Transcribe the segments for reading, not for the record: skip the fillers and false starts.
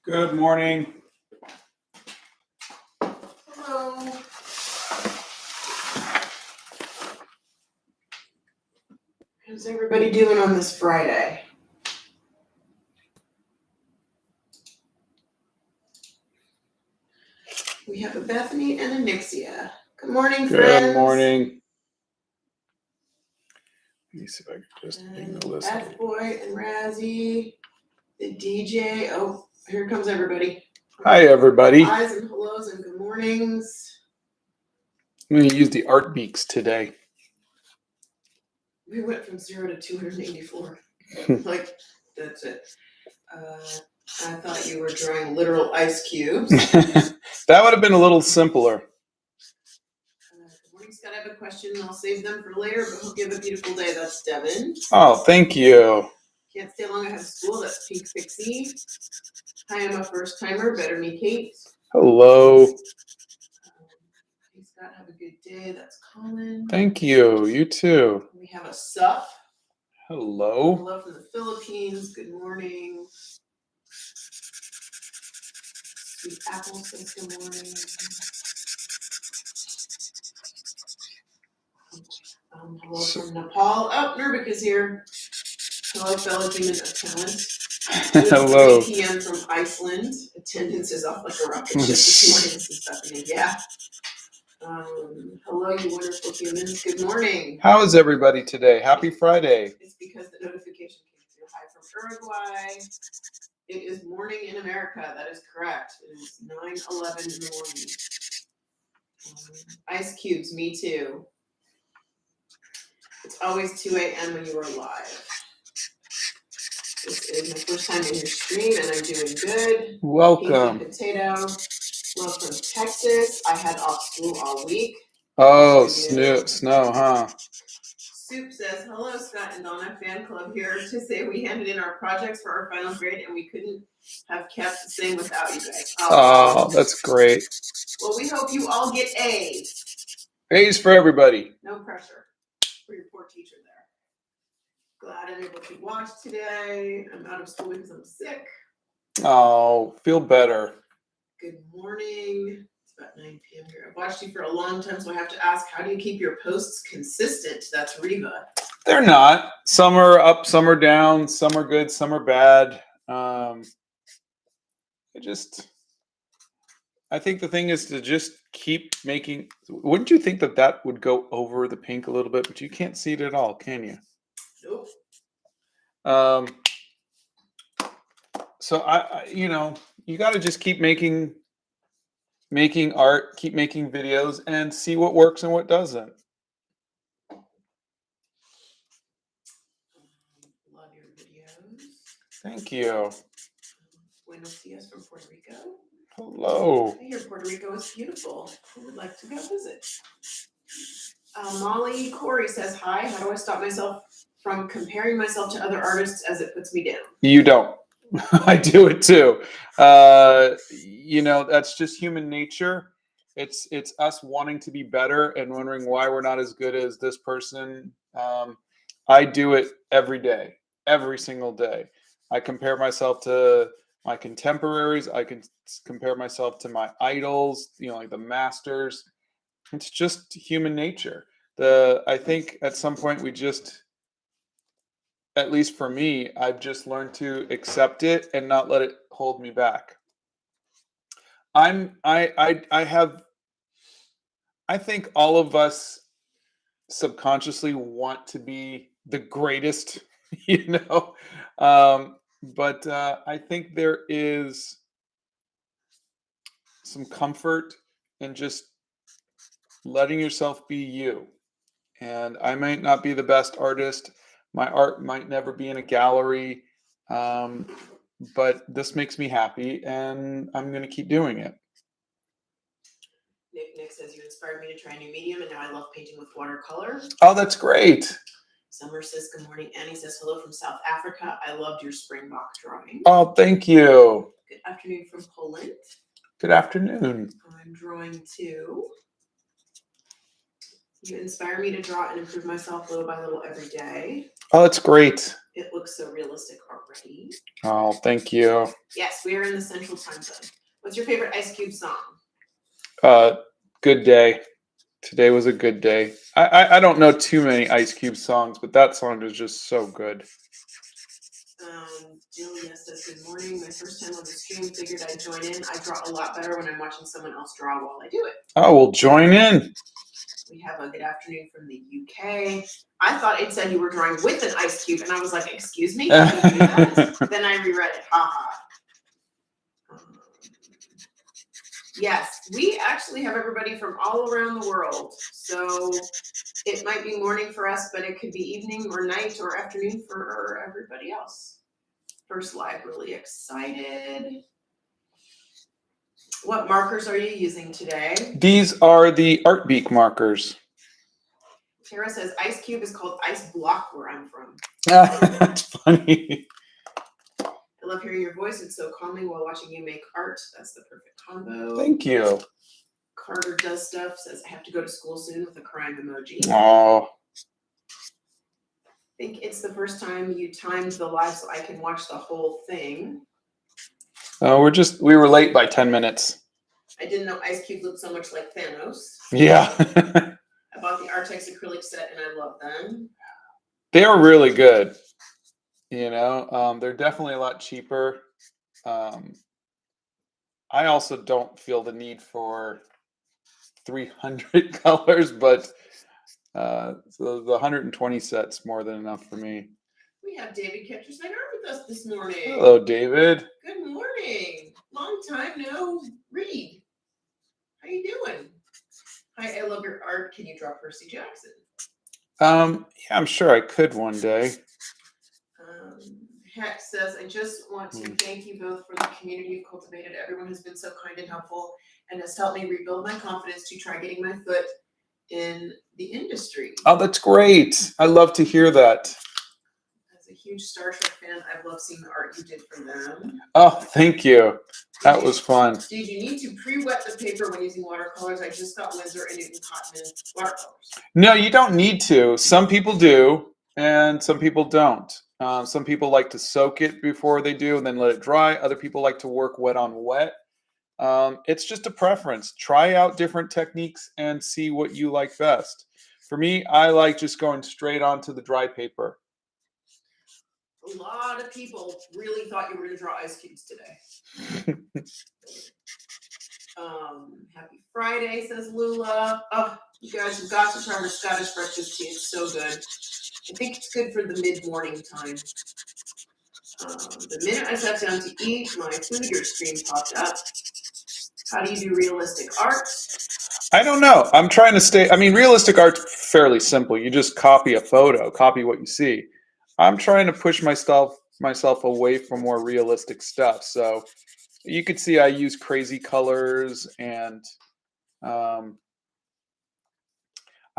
Good morning. Hello. How's everybody doing on this Friday? We have a Bethany and a Nixia. Good morning, friends. Good morning. Let me see if I can just bring the list. F Boy and Razzie, the DJ. Oh, here comes everybody. Hi, everybody. Hi's and hellos and good mornings. I'm going to use the art beaks today. We went from 0 to 284. Like, that's it. I thought you were drawing literal ice cubes. That would have been a little simpler. Good morning, Scott. I have a question. I'll save them for later, but hope you have a beautiful day. That's Devin. Oh, thank you. Can't stay long. I have school. That's Pink Pixie. Hi, I'm a first timer. Better me, Kate. Hello. Hey, Scott. Have a good day. That's Colin. Thank you. You too. We have a sup. Hello. Hello from the Philippines. Good morning. Sweet Apple says good morning. Hello from Nepal. Oh, Nurbik is here. Hello, fellow human of talent. Hello. 3 p.m. from Iceland. Attendance is off like a rocket ship this morning. This is Bethany. Yeah. Hello, you wonderful humans. Good morning. How is everybody today? Happy Friday. It's because the notification came through. Hi from Uruguay. It is morning in America. That is correct. It is 9:11 in the morning. Ice cubes, me too. It's always 2 a.m. when you are live. This is my first time in your stream, and I'm doing good. Welcome. Pinky Potato. Love from Texas. I had off school all week. Oh, snow, huh? Soup says, hello, Scott and Donna fan club here to say we handed in our projects for our final grade and we couldn't have kept the same without you guys. Oh, that's great. Well, we hope you all get A's. A's for everybody. No pressure for your poor teacher there. Glad I'm able to watch today. I'm out of school because I'm sick. Oh, feel better. Good morning. It's about 9 p.m. here. I've watched you for a long time, so I have to ask, how do you keep your posts consistent? That's Reva. They're not. Some are up, some are down, some are good, some are bad. I think the thing is to just keep making. Wouldn't you think that that would go over the pink a little bit? But you can't see it at all, can you? Nope. So I you got to just keep making art, keep making videos, and see what works and what doesn't. Love your videos. Thank you. Buenos dias from Puerto Rico. Hello. I hear Puerto Rico is beautiful. I would like to go visit. Molly Corey says, hi, how do I stop myself from comparing myself to other artists as it puts me down? You don't. I do it too. That's just human nature. It's us wanting to be better and wondering why we're not as good as this person. I do it every day, every single day. I compare myself to my contemporaries. I can compare myself to my idols, like the masters. It's just human nature. I think at some point we just, at least for me, I've just learned to accept it and not let it hold me back. I think all of us subconsciously want to be the greatest, but I think there is some comfort in just letting yourself be you. And I might not be the best artist. My art might never be in a gallery, but this makes me happy, and I'm going to keep doing it. Nick says, you inspired me to try a new medium, and now I love painting with watercolor. Oh, that's great. Summer says, good morning. Annie says, hello from South Africa. I loved your Springbok drawing. Oh, thank you. Good afternoon from Poland. Good afternoon. I'm drawing too. You inspire me to draw and improve myself little by little every day. Oh, that's great. It looks so realistic already. Oh, thank you. Yes, we are in the Central Time Zone. What's your favorite Ice Cube song? Good day. Today was a good day. I don't know too many Ice Cube songs, but that song is just so good. Julia says, good morning. My first time on the stream, figured I'd join in. I draw a lot better when I'm watching someone else draw while I do it. Oh, well, join in. We have a good afternoon from the UK. I thought it said you were drawing with an ice cube, and I was like, excuse me? Can you do that? Then I reread it. Haha. Yes, we actually have everybody from all around the world. So it might be morning for us, but it could be evening or night or afternoon for everybody else. First live, really excited. What markers are you using today? These are the Art Beak markers. Tara says Ice Cube is called Ice Block where I'm from. That's funny. I love hearing your voice. It's so calming while watching you make art. That's the perfect combo. Thank you. Carter does stuff, says I have to go to school soon with a crying emoji. Oh. I think it's the first time you timed the live so I can watch the whole thing. We were late by 10 minutes. I didn't know Ice Cube looked so much like Thanos. Yeah. I bought the Artex acrylic set and I love them. They are really good. You know, they're definitely a lot cheaper. I also don't feel the need for 300 colors, but so the 120 set's more than enough for me. We have David Catcher's Night Art with us this morning. Hello, David. Good morning. Long time no read. How you doing? Hi, I love your art. Can you draw Percy Jackson? Yeah, I'm sure I could one day. Heck says, I just want to thank you both for the community you've cultivated. Everyone has been so kind and helpful and has helped me rebuild my confidence to try getting my foot in the industry. Oh, that's great. I love to hear that. As a huge Star Trek fan, I've loved seeing the art you did for them. Oh, thank you. That was fun. Did you need to pre-wet the paper when using watercolors? I just got Winsor and Newton Cotton watercolors. No, you don't need to. Some people do, and some people don't. Some people like to soak it before they do and then let it dry. Other people like to work wet on wet. It's just a preference. Try out different techniques and see what you like best. For me, I like just going straight onto the dry paper. A lot of people really thought you were going to draw ice cubes today. Happy Friday, says Lula. Oh, you guys have got to try the Scottish breakfast tea. It's so good. I think it's good for the mid-morning time. The minute I sat down to eat my food, your screen popped up. How do you do realistic art? I don't know. I'm trying to stay. I mean, realistic art's fairly simple. You just copy a photo, copy what you see. I'm trying to push myself away from more realistic stuff. So you could see I use crazy colors, and I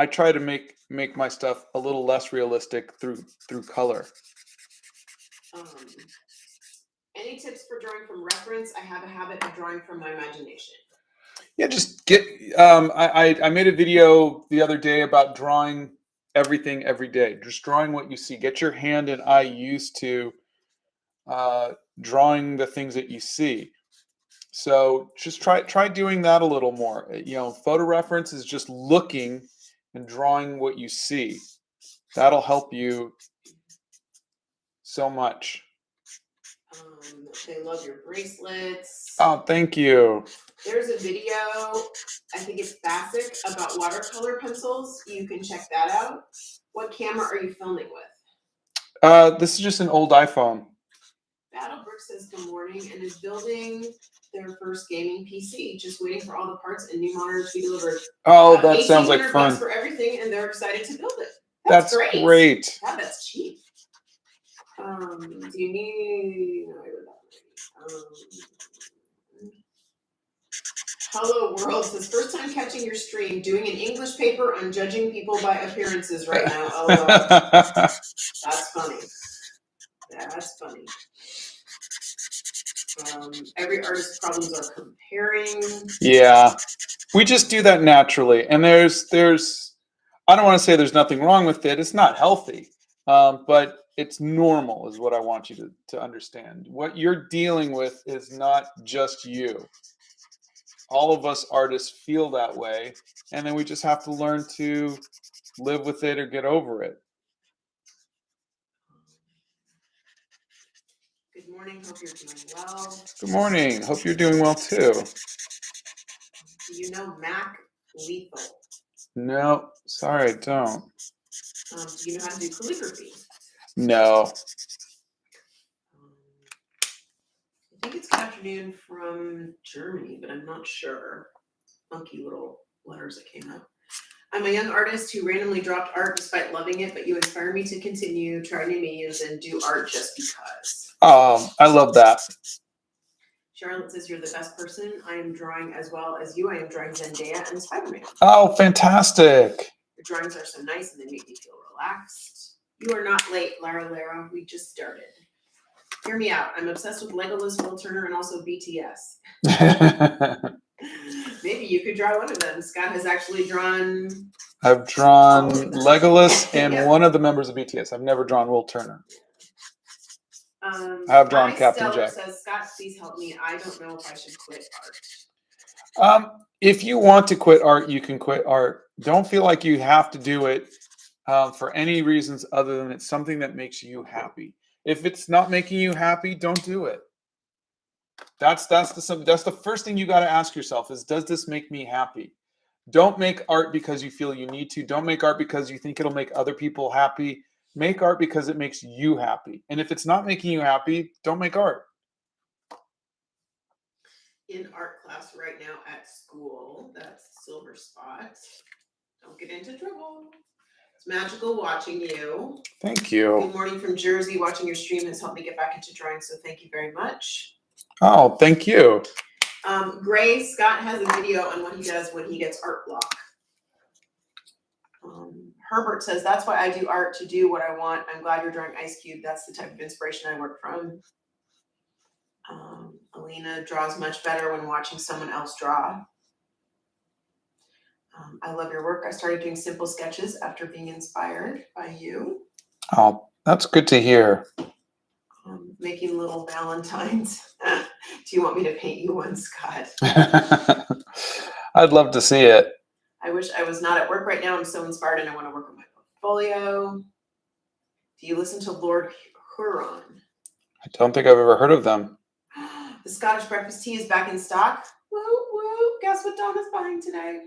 try to make my stuff a little less realistic through color. Any tips for drawing from reference? I have a habit of drawing from my imagination. Yeah, just get. I made a video the other day about drawing everything every day. Just drawing what you see. Get your hand and eye used to drawing the things that you see. So just try doing that a little more. You know, photo reference is just looking and drawing what you see. That'll help you so much. They love your bracelets. Oh, thank you. There's a video, I think it's Basic, about watercolor pencils. You can check that out. What camera are you filming with? This is just an old iPhone. Battlebrook says good morning and is building their first gaming PC. Just waiting for all the parts and new monitors to be delivered. Oh, that sounds like fun. For everything, and they're excited to build it. That's great. Yeah, that's cheap. Do you need? No, I read that. Hello World says first time catching your stream, doing an English paper on judging people by appearances right now. Oh, that's funny. That's funny. Every artist's problems are comparing. Yeah, we just do that naturally, and there's I don't want to say there's nothing wrong with it. It's not healthy, But it's normal, is what I want you to understand. What you're dealing with is not just you. All of us artists feel that way, and then we just have to learn to live with it or get over it. Good morning. Hope you're doing well. Good morning. Hope you're doing well too. Do you know Mac Lethal? No, sorry, I don't. Do you know how to do calligraphy? No. I think it's good afternoon from Germany, but I'm not sure. Funky little letters that came up. I'm a young artist who randomly dropped art despite loving it, but you inspire me to continue, try new mediums, and do art just because. I love that. Charlotte says you're the best person. I am drawing as well as you. I am drawing Zendaya and Spider-Man. Oh, fantastic. Your drawings are so nice and they make me feel relaxed. You are not late, Lara. We just started. Hear me out. I'm obsessed with Legolas, Will Turner, and also BTS. Maybe you could draw one of them. Scott has actually drawn. I've drawn Legolas and one of the members of BTS. I've never drawn Will Turner. I have drawn Captain Jack. Says, Scott, please help me. I don't know if I should quit art. If you want to quit art, you can quit art. Don't feel like you have to do it for any reasons other than it's something that makes you happy. If it's not making you happy, don't do it. That's the first thing you got to ask yourself is, does this make me happy? Don't make art because you feel you need to. Don't make art because you think it'll make other people happy. Make art because it makes you happy. And if it's not making you happy, don't make art. In art class right now at school, that's Silver Spot. Don't get into trouble. It's magical watching you. Thank you. Good morning from Jersey. Watching your stream has helped me get back into drawing, so thank you very much. Oh, thank you. Gray, Scott has a video on what he does when he gets art block. Herbert says, that's why I do art, to do what I want. I'm glad you're drawing Ice Cube. That's the type of inspiration I work from. Alina draws much better when watching someone else draw. I love your work. I started doing simple sketches after being inspired by you. Oh, that's good to hear. Making little valentines. Do you want me to paint you one, Scott? I'd love to see it. I wish I was not at work right now. I'm so inspired and I want to work on my portfolio. Do you listen to Lord Huron? I don't think I've ever heard of them. The Scottish breakfast tea is back in stock. Woo, woo. Guess what Donna's buying today?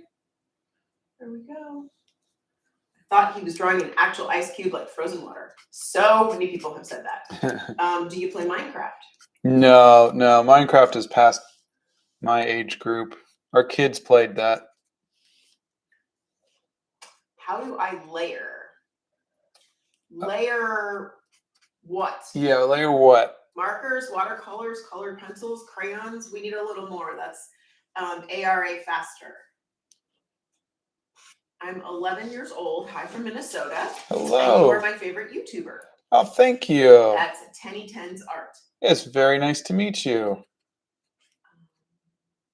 There we go. I thought he was drawing an actual ice cube like frozen water. So many people have said that. Do you play Minecraft? No. Minecraft is past my age group. Our kids played that. How do I layer? Layer what? Yeah, layer what? Markers, watercolors, colored pencils, crayons. We need a little more. That's ARA faster. I'm 11 years old. Hi from Minnesota. Hello. And you are my favorite YouTuber. Oh, thank you. That's Tenny Tens Art. It's very nice to meet you.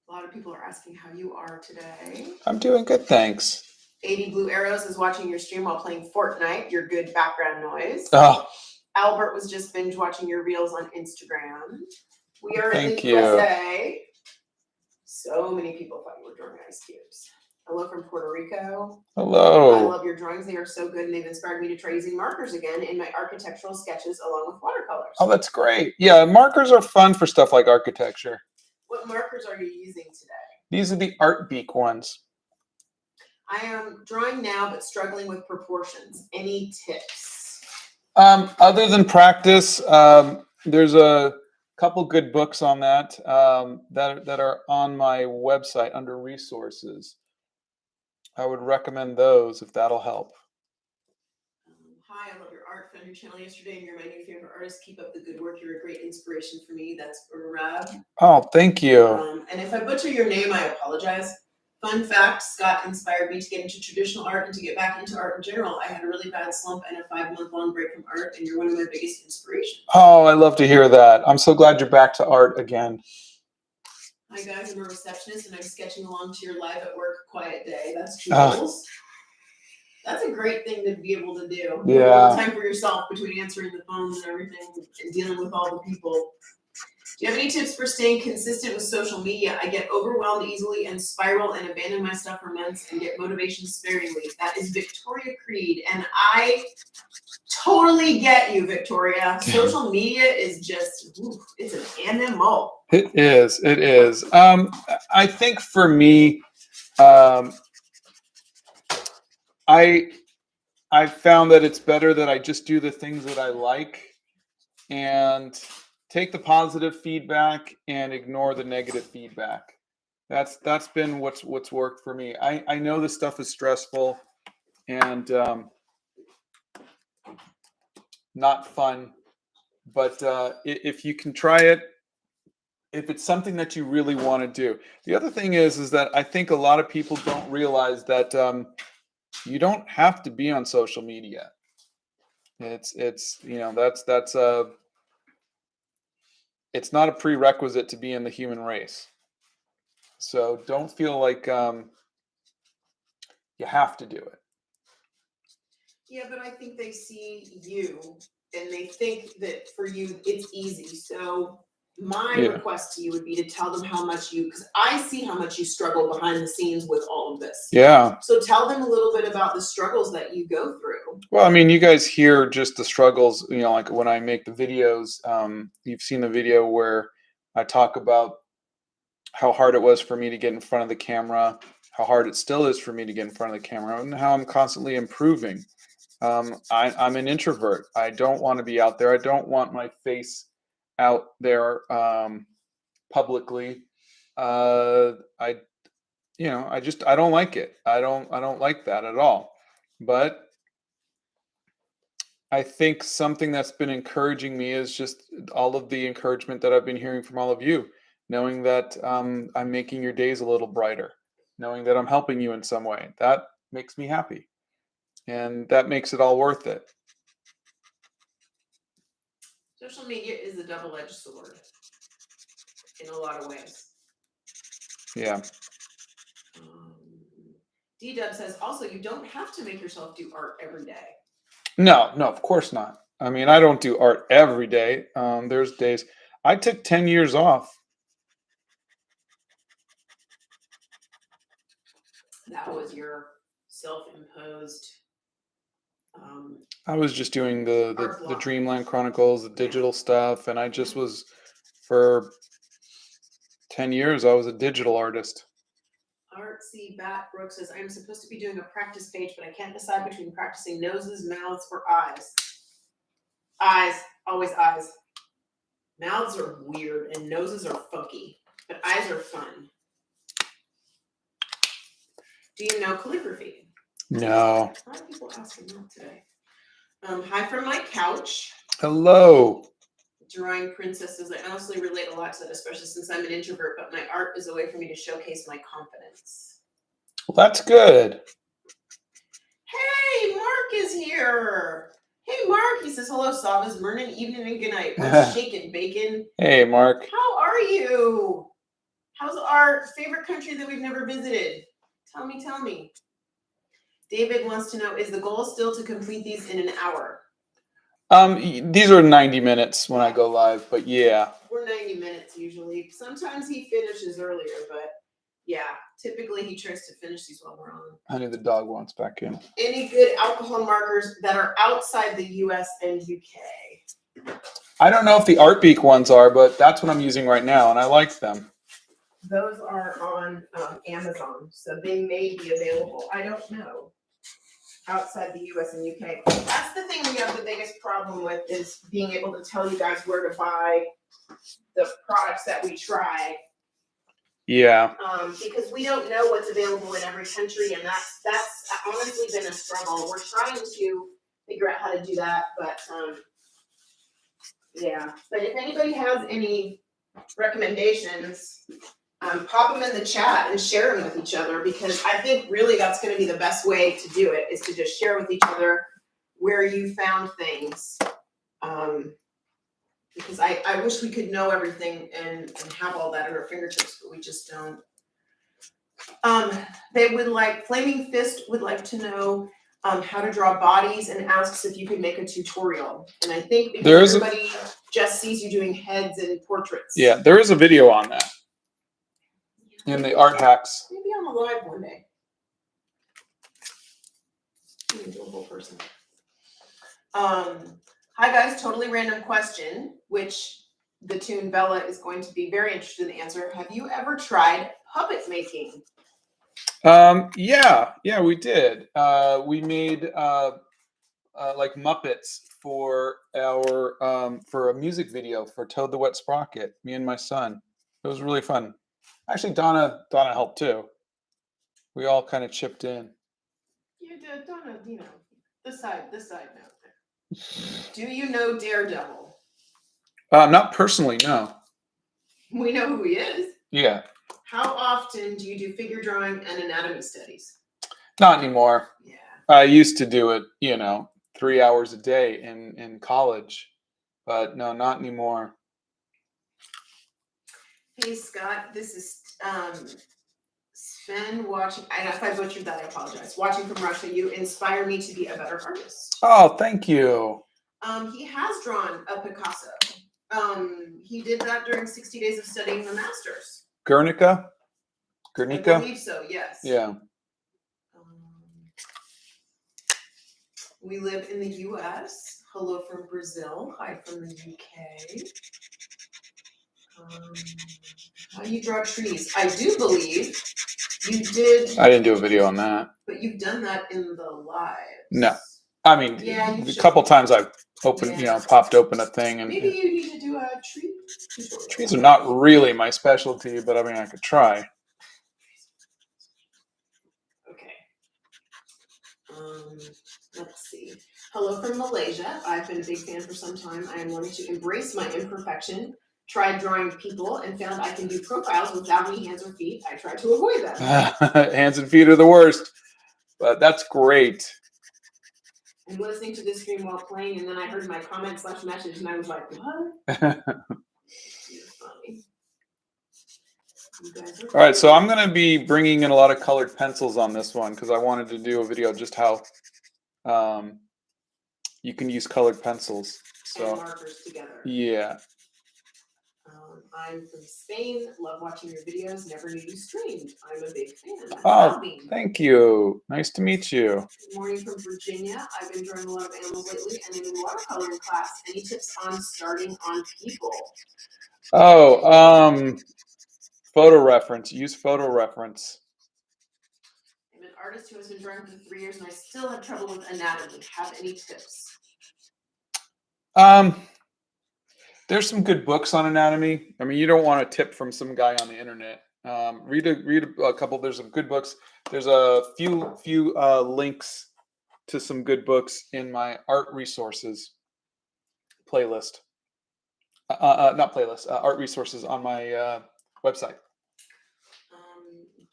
A lot of people are asking how you are today. I'm doing good, thanks. 80 Blue Arrows is watching your stream while playing Fortnite. Your good background noise. Oh. Albert was just binge watching your reels on Instagram. We are in the you. USA. So many people thought you were drawing ice cubes. Hello from Puerto Rico. Hello. I love your drawings. They are so good, and they've inspired me to try using markers again in my architectural sketches along with watercolors. Oh, that's great. Yeah, markers are fun for stuff like architecture. What markers are you using today? These are the Art Beak ones. I am drawing now, but struggling with proportions. Any tips? Other than practice, there's a couple good books on that that are on my website under resources. I would recommend those if that'll help. Hi, I love your art. Found your channel yesterday, and you're my new favorite artist. Keep up the good work. You're a great inspiration for me. That's Rob. Oh, thank you. And if I butcher your name, I apologize. Fun fact, Scott inspired me to get into traditional art and to get back into art in general. I had a really bad slump and a 5-month-long break from art, and you're one of my biggest inspirations. Oh, I love to hear that. I'm so glad you're back to art again. Hi guys, I'm a receptionist and I'm sketching along to your live at work quiet day. That's Jules. That's a great thing to be able to do. You have Yeah. a little time for yourself between answering the phones and everything and dealing with all the people. Do you have any tips for staying consistent with social media? I get overwhelmed easily and spiral and abandon my stuff for months and get motivation sparingly. That is Victoria Creed. And I totally get you, Victoria. Social media is just, it's an animal. It is. It is. I think for me, I found that it's better that I just do the things that I like and take the positive feedback and ignore the negative feedback. That's been what's worked for me. I know this stuff is stressful and not fun, but if you can try it, if it's something that you really want to do. The other thing is that I think a lot of people don't realize that you don't have to be on social media. It's it's not a prerequisite to be in the human race. So don't feel like you have to do it. Yeah, but I think they see you and they think that for you it's easy. So my request to you would be to tell them how much because I see how much you struggle behind the scenes with all of this. Yeah. So tell them a little bit about the struggles that you go through. Well, I mean, you guys hear just the struggles, like when I make the videos, you've seen the video where I talk about how hard it was for me to get in front of the camera, how hard it still is for me to get in front of the camera, and how I'm constantly improving. I'm an introvert. I don't want to be out there. I don't want my face out there publicly. I I don't like it. I don't like that at all. But I think something that's been encouraging me is just all of the encouragement that I've been hearing from all of you, knowing that I'm making your days a little brighter, knowing that I'm helping you in some way. That makes me happy. And that makes it all worth it. Social media is a double-edged sword in a lot of ways. Yeah. D-Dub says, also, you don't have to make yourself do art every day. No, of course not. I mean, I don't do art every day. There's days. I took 10 years off. That was your self-imposed. I was just doing the Dreamland Chronicles, the digital stuff, and I just was for 10 years. I was a digital artist. Artsy Bat Brooks says, I'm supposed to be doing a practice page, but I can't decide between practicing noses, mouths, or eyes. Eyes, always eyes. Mouths are weird and noses are funky, but eyes are fun. Do you know calligraphy? No. A lot of people asking that today. Hi from my couch. Hello. Drawing princesses. I honestly relate a lot to that, especially since I'm an introvert, but my art is a way for me to showcase my confidence. Well, that's good. Hey, Mark is here. Hey, Mark. He says, hello, Savas. Morning, evening, and good night. What's shaking, bacon? Hey, Mark. How are you? How's our favorite country that we've never visited? Tell me. David wants to know, is the goal still to complete these in an hour? These are 90 minutes when I go live, but yeah. We're 90 minutes usually. Sometimes he finishes earlier, but yeah, typically he tries to finish these while we're on. Honey, the dog wants back in. Any good alcohol markers that are outside the US and UK? I don't know if the Art Beak ones are, but that's what I'm using right now, and I like them. Those are on Amazon, so they may be available. I don't know. Outside the US and UK. That's the thing we have the biggest problem with is being able to tell you guys where to buy the products that we try. Yeah. Because we don't know what's available in every country, and that's honestly been a struggle. We're trying to figure out how to do that, but yeah. But if anybody has any recommendations, pop them in the chat and share them with each other, because I think really that's going to be the best way to do it, is to just share with each other where you found things. Because I wish we could know everything and have all that at our fingertips, but we just don't. They would like, Flaming Fist would like to know, how to draw bodies and asks if you could make a tutorial. And I think because There is everybody just sees you doing heads and portraits. Yeah, there is a video on that in the art hacks. Maybe on the live one day. You can do a whole person. Hi guys, totally random question, which the Toon Bella is going to be very interested in the answer. Have you ever tried puppet making? Yeah, we did. We made like Muppets for our for a music video for Toad the Wet Sprocket. Me and my son. It was really fun. Actually, Donna helped too. We all kind of chipped in. You did, Donna. You know, this side note. Do you know Daredevil? Not personally, no. We know who he is. Yeah. How often do you do figure drawing and anatomy studies? Not anymore. Yeah. I used to do it, 3 hours a day in college, but no, not anymore. Hey Scott, this is Sven watching. And if I butchered that, I apologize. Watching from Russia, you inspire me to be a better artist. Oh, thank you. He has drawn a Picasso. He did that during 60 days of studying the masters. Guernica? I believe so, yes. Yeah. We live in the US. Hello from Brazil. Hi from the UK. How do you draw trees? I do believe you did. I didn't do a video on that. But you've done that in the lives. No. I mean, a couple times I've opened, popped open a thing. And maybe you need to do a tree tutorial. Trees are not really my specialty, but I mean, I could try. Okay. Let's see. Hello from Malaysia. I've been a big fan for some time. I am wanting to embrace my imperfection. Tried drawing people and found I can do profiles without any hands or feet. I tried to avoid them. Hands and feet are the worst, but that's great. I'm listening to this stream while playing, and then I heard my comment/message, and I was like, what? Funny. All right, so I'm going to be bringing in a lot of colored pencils on this one because I wanted to do a video just how you can use colored pencils. So, and markers together. Yeah. I'm from Spain. Love watching your videos. Never knew you streamed. I'm a big fan. Oh, thank you. Nice to meet you. Good morning from Virginia. I've been drawing a lot of animals lately, and I'm in watercoloring class. Any tips on starting on people? Oh, photo reference. Use photo reference. I'm an artist who has been drawing for 3 years, and I still have trouble with anatomy. Have any tips? There's some good books on anatomy. I mean, you don't want a tip from some guy on the internet. Read a couple. There's some good books. There's a few links to some good books in my art resources playlist. Not playlist. Art resources on my website.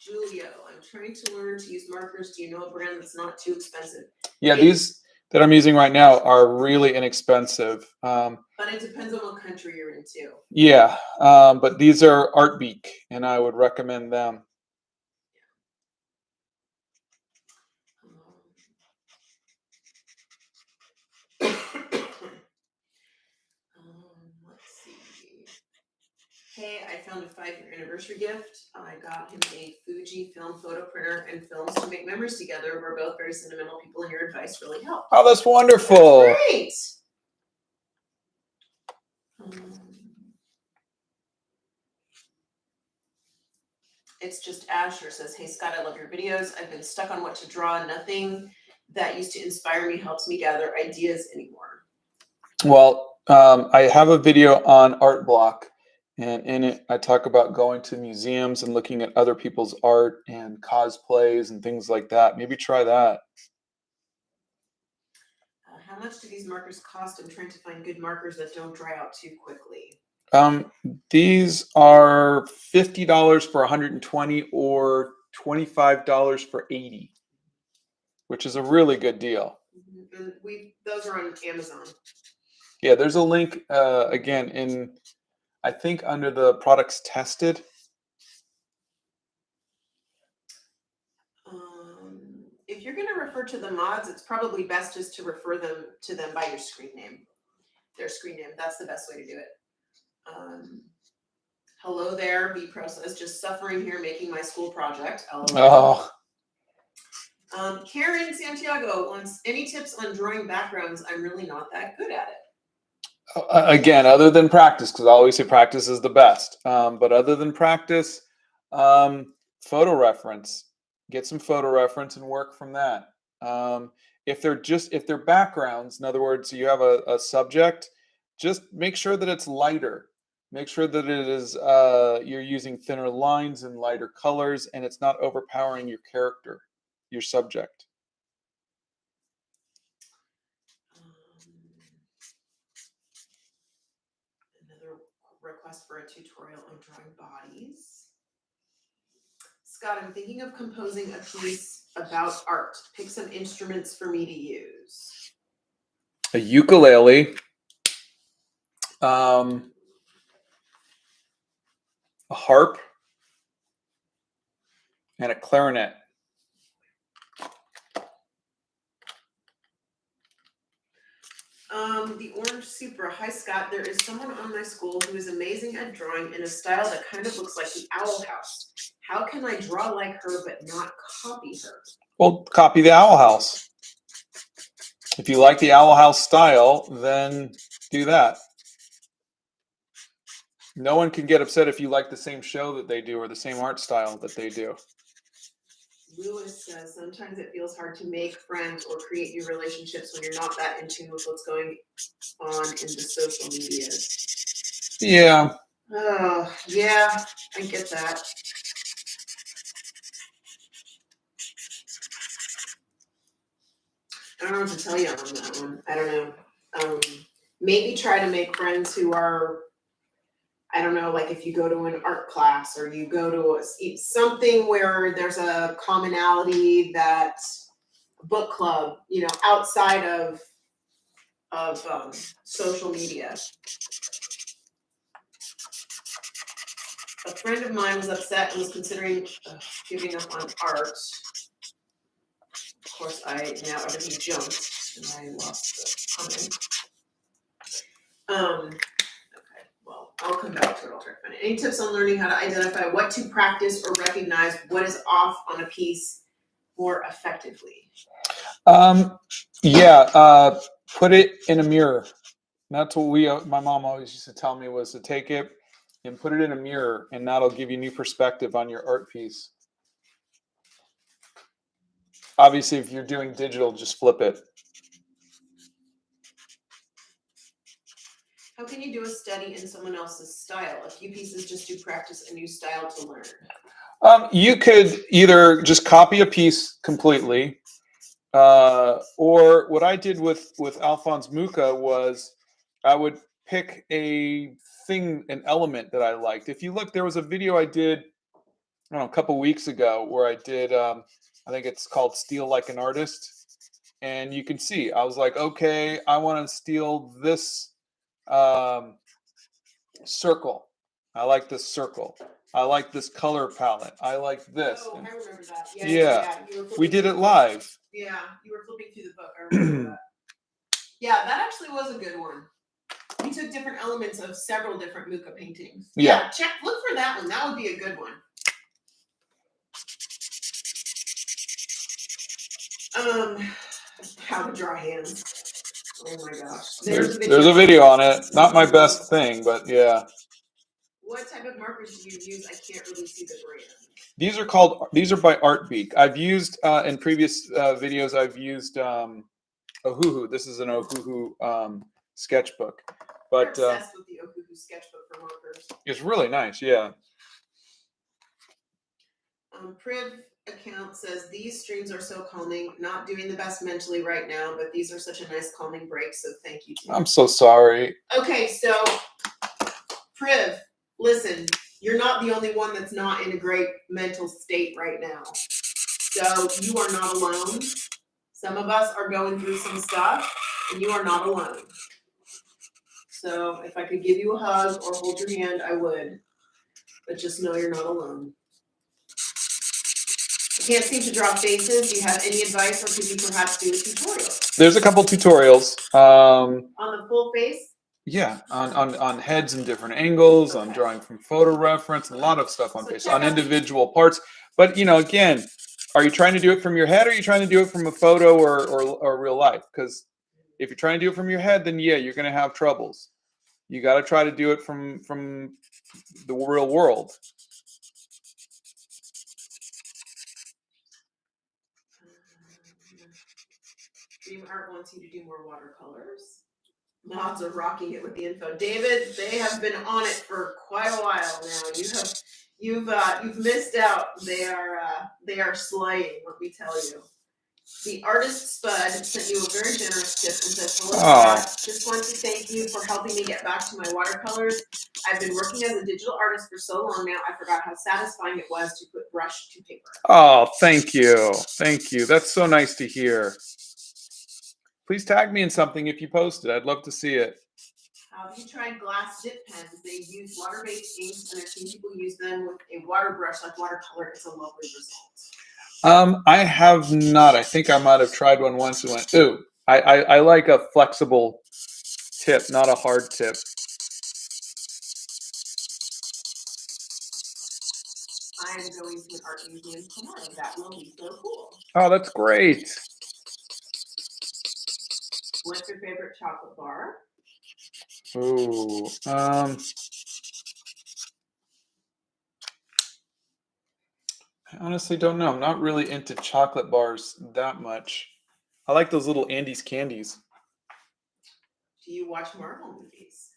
Julio, I'm trying to learn to use markers. Do you know a brand that's not too expensive? Yeah, these that I'm using right now are really inexpensive. But it depends on what country you're in too. Yeah, but these are Artbeak, and I would recommend them. Let's see. Hey, I found a 5-year anniversary gift. I got him a Fuji film photo printer and films to make memories together. We're both very sentimental people, and your advice really helped. Oh, that's wonderful. That's great. It's just Asher says, hey, Scott, I love your videos. I've been stuck on what to draw. Nothing that used to inspire me helps me gather ideas anymore. Well, I have a video on Art Block, and in it I talk about going to museums and looking at other people's art and cosplays and things like that. Maybe try that. How much do these markers cost? I'm trying to find good markers that don't dry out too quickly. These are $50 for 120 or $25 for 80, which is a really good deal. And those are on Amazon. Yeah, there's a link again in, I think, under the products tested. If you're going to refer to the mods, it's probably best just to refer them to them by your screen name. Their screen name. That's the best way to do it. Hello there, B Pro says, just suffering here making my school project. LOL. Karen Santiago wants any tips on drawing backgrounds. I'm really not that good at it. Again, other than practice, because I always say practice is the best. But other than practice, photo reference. Get some photo reference and work from that. If they're backgrounds, in other words, you have a subject, just make sure that it's lighter. Make sure that it is you're using thinner lines and lighter colors, and it's not overpowering your character, your subject. Another request for a tutorial on drawing bodies. Scott, I'm thinking of composing a piece about art. Pick some instruments for me to use. A ukulele, a harp, and a clarinet. The Orange Supra. Hi, Scott. There is someone on my school who is amazing at drawing in a style that kind of looks like the Owl House. How can I draw like her but not copy her? Well, copy the Owl House. If you like the Owl House style, then do that. No one can get upset if you like the same show that they do or the same art style that they do. Lewis says, sometimes it feels hard to make friends or create new relationships when you're not that in tune with what's going on in the social medias. Yeah. Oh, yeah, I get that. I don't know what to tell you on that one. I don't know. Maybe try to make friends who are, I don't know, like if you go to an art class or you go to something where there's a commonality, that book club, you know, outside of social media. A friend of mine was upset and was considering giving up on art. Of course, now everything jumped and I lost the comment. Okay, well, I'll come back to it. I'll try to find it. Any tips on learning how to identify what to practice or recognize what is off on a piece more effectively? Put it in a mirror. That's what my mom always used to tell me, was to take it and put it in a mirror, and that'll give you new perspective on your art piece. Obviously, if you're doing digital, just flip it. How can you do a study in someone else's style? A few pieces just to practice a new style to learn. You could either just copy a piece completely, or what I did with Alphonse Mucha was I would pick an element that I liked. If you look, there was a video I did, I don't know, a couple weeks ago where I did, I think it's called Steal Like an Artist. And you can see, I was like, okay, I want to steal this circle. I like this circle. I like this color palette. I like this. Oh, I remember that. Yeah. We did it live. Yeah, you were flipping through the book. I remember that. Yeah, that actually was a good one. We took different elements of several different Mucha paintings. Yeah. Look for that one. That would be a good one. How to draw hands. Oh my gosh. There's a video on it. Not my best thing, but yeah. What type of markers do you use? I can't really see the brand. These are by Artbeak. I've used in previous videos, I've used Ohuhu. This is an Ohuhu sketchbook. But I'm obsessed with the Ohuhu sketchbook for markers. It's really nice, yeah. Priv account says, these streams are so calming. Not doing the best mentally right now, but these are such a nice calming break, so thank you too. I'm so sorry. Okay, so Priv, listen, you're not the only one that's not in a great mental state right now. So you are not alone. Some of us are going through some stuff, and you are not alone. So if I could give you a hug or hold your hand, I would. But just know you're not alone. I can't seem to draw faces. Do you have any advice, or could you perhaps do a tutorial? There's a couple tutorials. On the full face? Yeah, on heads and different angles, on Okay. drawing from photo reference, a lot of stuff on So face, check on out- individual parts. But again, are you trying to do it from your head, or are you trying to do it from a photo or real life? Because if you're trying to do it from your head, then yeah, you're going to have troubles. You got to try to do it from the real world. Dream Art wants you to do more watercolors. Mods are rocking it with the info. David, they have been on it for quite a while now. You've missed out. They are slaying. Let me tell you. The artist Spud sent you a very generous tip and says, "Hello, Scott. Just want to thank you for helping me get back to my watercolors. I've been working as a digital artist for so long now. I forgot how satisfying it was to put brush to paper." Oh, thank you. Thank you. That's so nice to hear. Please tag me in something if you post it. I'd love to see it. Have you tried glass dip pens? They use water-based inks, and I've seen people use them with a water brush like watercolor. It's a lovely result. I have not. I think I might have tried one once and went, ooh. I like a flexible tip, not a hard tip. I am going to an art museum tomorrow. That will be so cool. Oh, that's great. What's your favorite chocolate bar? Ooh, I honestly don't know. I'm not really into chocolate bars that much. I like those little Andes candies. Do you watch Marvel movies?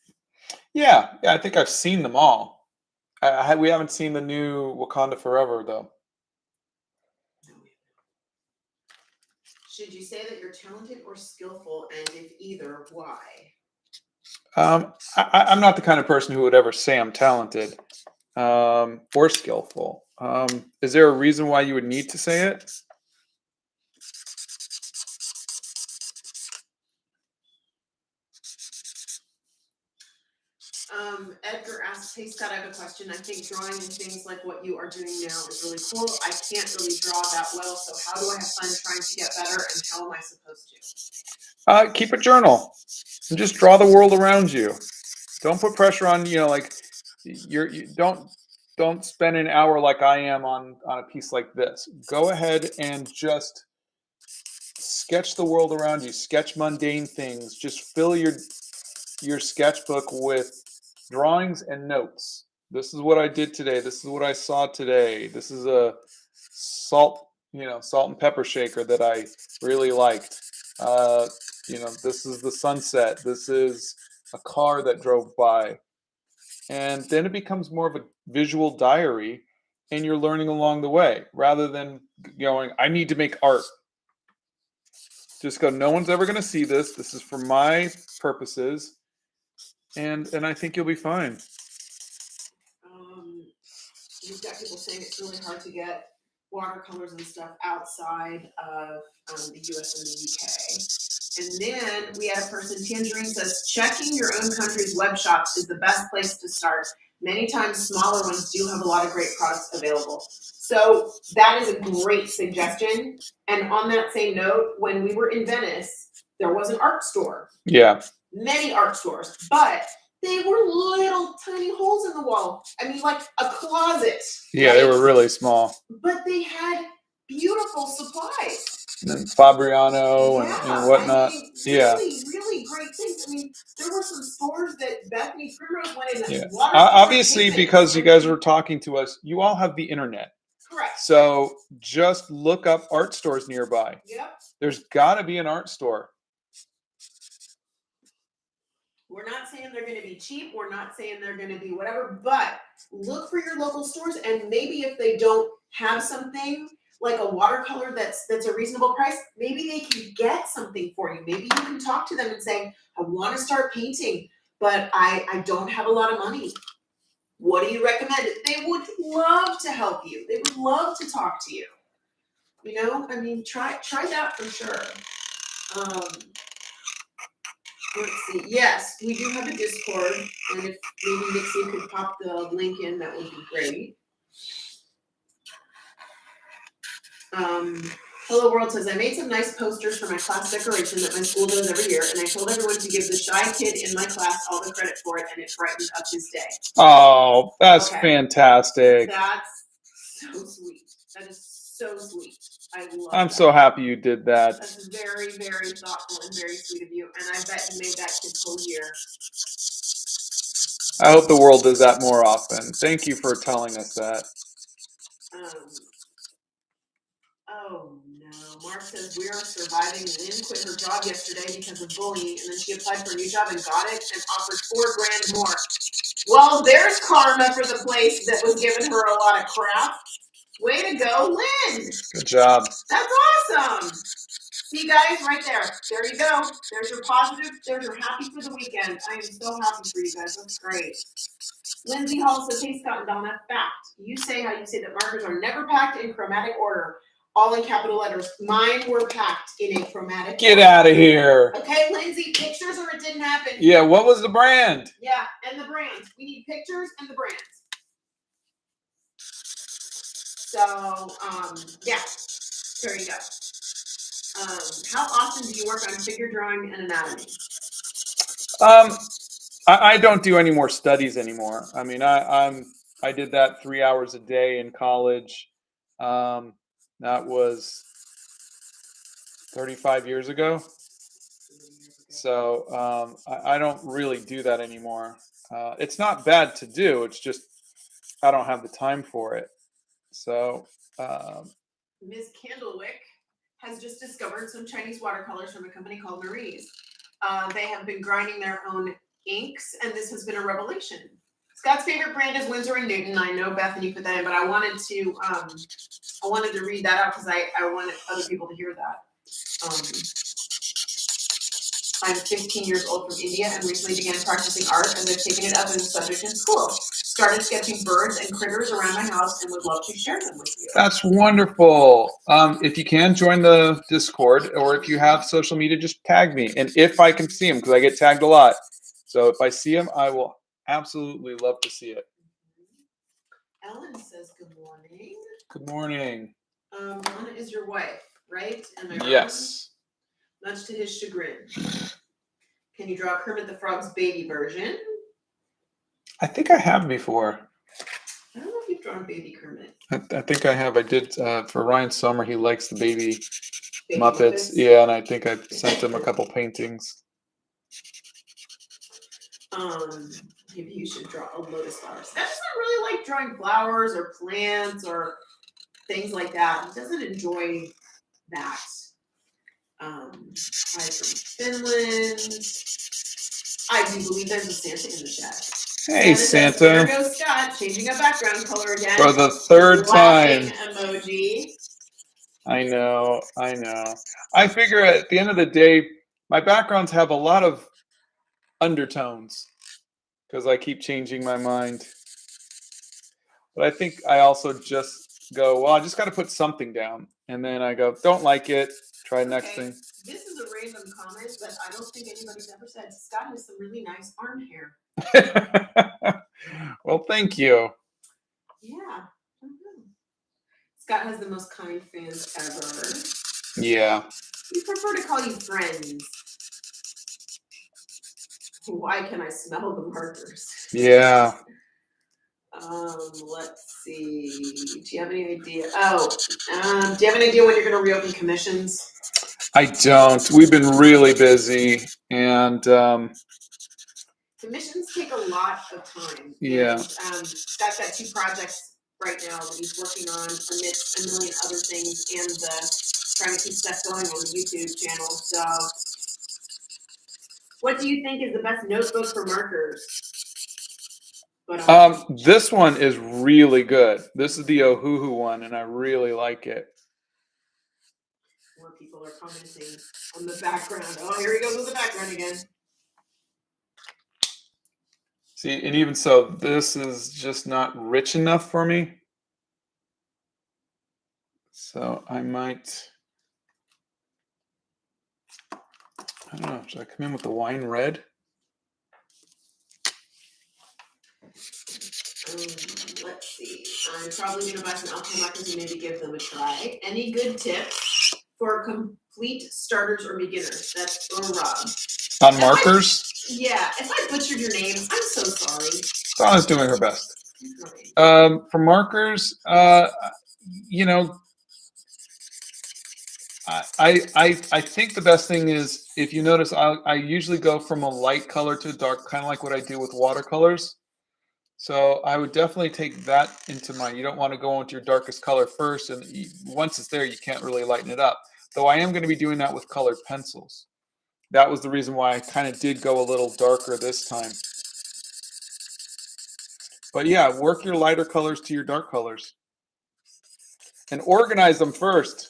Yeah, I think I've seen them all. We haven't seen the new Wakanda Forever though. No. Should you say that you're talented or skillful, and if either, why? I'm not the kind of person who would ever say I'm talented or skillful. Is there a reason why you would need to say it? Edgar asks, "Hey Scott, I have a question. I think drawing and things like what you are doing now is really cool. I can't really draw that well, so how do I have fun trying to get better, and how am I supposed to?" Keep a journal and just draw the world around you. Don't put pressure on. Like you don't spend an hour like I am on a piece like this. Go ahead and just sketch the world around you. Sketch mundane things. Just fill your sketchbook with drawings and notes. This is what I did today. This is what I saw today. This is a salt and pepper shaker that I really liked. This is the sunset. This is a car that drove by. And then it becomes more of a visual diary, and you're learning along the way rather than going, I need to make art. Just go, no one's ever going to see this. This is for my purposes. And I think you'll be fine. You've got people saying it's really hard to get watercolors and stuff outside of the US and the UK. And then we had a person, Tangerine says, checking your own country's web shops is the best place to start. Many times smaller ones do have a lot of great products available. So that is a great suggestion. And on that same note, when we were in Venice, there was an art store. Yeah. Many art stores, but they were little tiny holes in the wall. I mean, like a closet. Yeah, right? they were really small. But they had beautiful supplies. And Fabriano and whatnot. I mean, Yeah. really great things. I mean, there were some stores that Bethany Primrose went in. Yeah. Water Obviously, because you guys were talking to us, you all have the internet. Correct. So just look up art stores nearby. Yep. There's got to be an art store. We're not saying they're going to be cheap. We're not saying they're going to be whatever, but look for your local stores, and maybe if they don't have something like a watercolor that's a reasonable price, maybe they can get something for you. Maybe you can talk to them and say, I want to start painting, but I don't have a lot of money. What do you recommend? They would love to help you. They would love to talk to you. I mean, try that for sure. Let's see. Yes, we do have a Discord, and if maybe Nixie could pop the link in, that would be great. Hello World says, I made some nice posters for my class decoration that my school does every year, and I told everyone to give the shy kid in my class all the credit for it, and it brightened up his day. Oh, that's Okay. fantastic. That's so sweet. That is so sweet. I love I'm that. so happy you did that. That's very, very thoughtful and very sweet of you, and I bet you made that kid's whole year. I hope the world does that more often. Thank you for telling us that. Oh no. Mark says we are surviving. Lynn quit her job yesterday because of bullying, and then she applied for a new job and got it and offered $4,000 more. Well, there's karma for the place that was giving her a lot of crap. Way to go, Lynn! Good job. That's awesome. See, guys, right there. There you go. There's your positive. There's your happy for the weekend. I am so happy for you guys. That's great. Lindsay Hall says, hey, Scott and Donna, fact. You say how you say that markers are never packed in chromatic order, all in capital letters. Mine were packed in a chromatic Get order. out of here. Okay, Lindsay, pictures or it didn't happen. Yeah, what was the brand? Yeah, and the brands. We need pictures and the brands. So, yeah, there you go. How often do you work on figure drawing and anatomy? I don't do any more studies anymore. I mean, I did that 3 hours a day in college. That was 35 years ago. So I don't really do that anymore. It's not bad to do. It's just I don't have the time for it. So Ms. Candlewick has just discovered some Chinese watercolors from a company called Marie's. They have been grinding their own inks, and this has been a revelation. Scott's favorite brand is Winsor and Newton. I know Bethany put that in, but I wanted to read that out because I wanted other people to hear that. I'm 15 years old from India and recently began practicing art, and they've taken it up as a subject in school. Started sketching birds and critters around my house and would love to share them with you. that's wonderful. If you can join the Discord, or if you have social media, just tag me. And if I can see them, because I get tagged a lot. So if I see them, I will absolutely love to see it. Ellen says good morning. Good morning. Donna is your wife, right? Am I Yes. wrong? Much to his chagrin. Can you draw Kermit the Frog's baby version? I think I have before. I don't know if you've drawn baby Kermit. I think I have. I did for Ryan Sommer. He likes the baby Baby Muppets. Yeah, and I think I sent him a couple paintings. Maybe you should draw a lotus flower. That doesn't really like drawing flowers or plants or things like that. He doesn't enjoy that. Hi from Finland. I do believe there's a Santa in the chat. Hey, Says, Santa. there goes Scott, changing a background color again. For the third time. Emoji. I know. I figure at the end of the day, my backgrounds have a lot of undertones because I keep changing my mind. But I think I also just go, well, I just got to put something down. And then I go, don't like it. Try next thing. This is a random comment, but I don't think anybody's ever said Scott has some really nice arm hair. Well, thank you. Yeah. Scott has the most kind fans ever. Yeah. We prefer to call you friends. Why can I smell the markers? Yeah. Let's see. Do you have any idea? Do you have an idea when you're going to reopen commissions? I don't. We've been really busy, and commissions take a lot of time. Yeah. And, Scott's got 2 projects right now that he's working on amidst a million other things, and trying to keep stuff going on the YouTube channel. So, what do you think is the best notebook for markers? This one is really good. This is the Ohuhu one, and I really like it. More people are commenting on the background. Oh, here he goes with the background again. See, and even so, this is just not rich enough for me. So I might, I don't know, should I come in with the wine red? let's see. I'm probably gonna buy some alcohol markers and maybe give them a try. Any good tips for complete starters or beginners? That's or Rob. On markers? Yeah, if I butchered your name, I'm so sorry. Donna's doing her best. Okay. For markers, you know, I think the best thing is, if you notice, I usually go from a light color to a dark, kind of like what I do with watercolors. So I would definitely take that into mind. You don't want to go into your darkest color first, and once it's there, you can't really lighten it up. Though I am going to be doing that with colored pencils. That was the reason why I kind of did go a little darker this time. But yeah, work your lighter colors to your dark colors. And organize them first.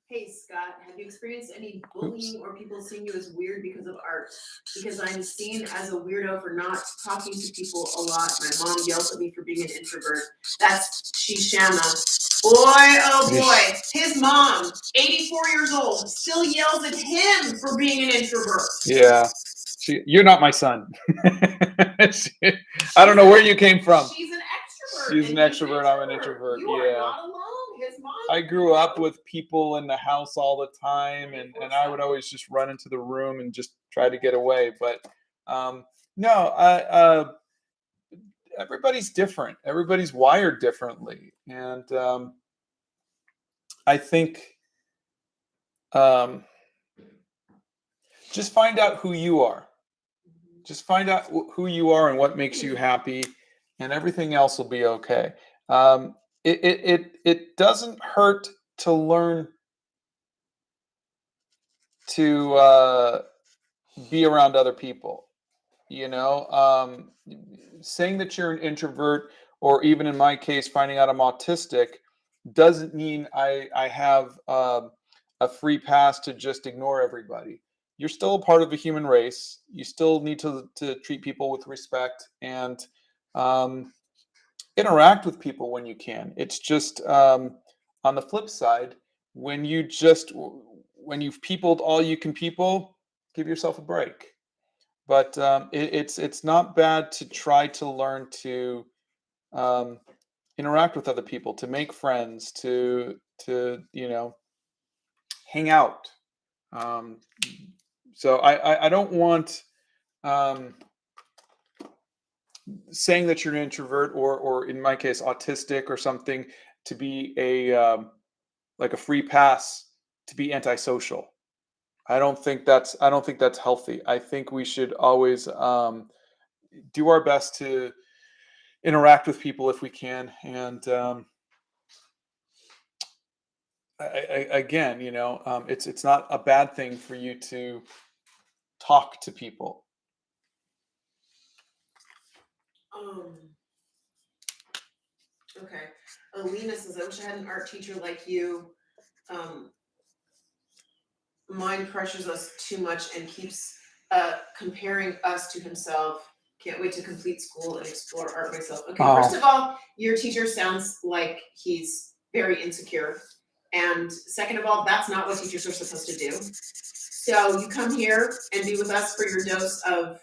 Hey Scott, have you experienced any bullying or people seeing you as weird because of art? Because I'm seen as a weirdo for not talking to people a lot. My mom yells at me for being an introvert. That's Shishama. Boy, oh boy, his mom, 84 years old, still yells at him for being an introvert. Yeah. You're not my son. I don't know where you came from. She's an extrovert. She's an extrovert. I'm an introvert. You are not alone. His mom. I grew up with people in the house all the time, and I would always just run into the room and just try to get away. But no, everybody's different. Everybody's wired differently, and I think just find out who you are. Just find out who you are and what makes you happy, and everything else will be okay. It doesn't hurt to learn to be around other people. You know, saying that you're an introvert, or even in my case, finding out I'm autistic, doesn't mean I have a free pass to just ignore everybody. You're still a part of a human race. You still need to treat people with respect, and interact with people when you can. It's just on the flip side, when you've peopled all you can people, give yourself a break. But it's not bad to try to learn to um, interact with other people, to make friends, to hang out. Um, so I don't want um, saying that you're an introvert, or in my case autistic or something, to be a like a free pass to be antisocial. I don't think that's healthy. I think we should always do our best to interact with people if we can. And again, it's not a bad thing for you to talk to people. Okay. Alina says, I wish I had an art teacher like you. Mine pressures us too much and keeps comparing us to himself. Can't wait to complete school and explore art myself. Okay, first of all, your teacher sounds like he's very insecure. And second of all, that's not what teachers are supposed to do. So you come here and be with us for your dose of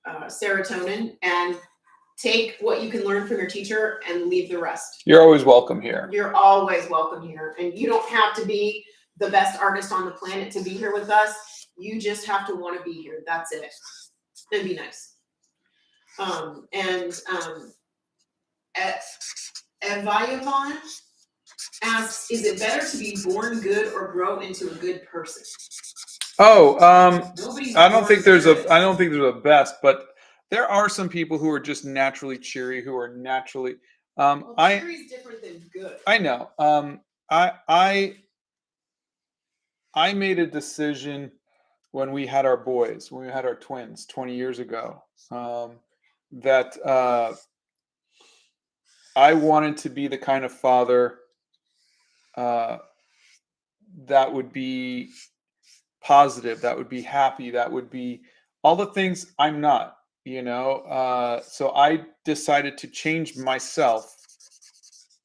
serotonin, and take what you can learn from your teacher and leave the rest. You're always welcome here. You're always welcome here. And you don't have to be the best artist on the planet to be here with us. You just have to want to be here. That's it. And be nice. Evayavon asks, is it better to be born good or grow into a good person? I don't think there's a best, but there are some people who are just naturally cheery, who are naturally cheery is different than good. I know. I made a decision when we had our boys, when we had our twins 20 years ago, that I wanted to be the kind of father that would be positive, that would be happy, that would be all the things I'm not, so I decided to change myself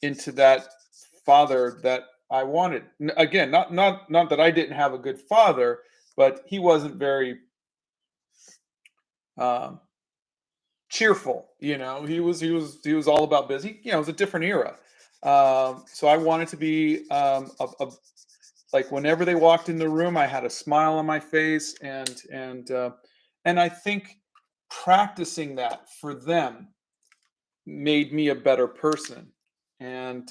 into that father that I wanted. Again, not that I didn't have a good father, but he wasn't very cheerful. He was all about busy. It was a different era. So I wanted to be like whenever they walked in the room, I had a smile on my face, and I think practicing that for them made me a better person. And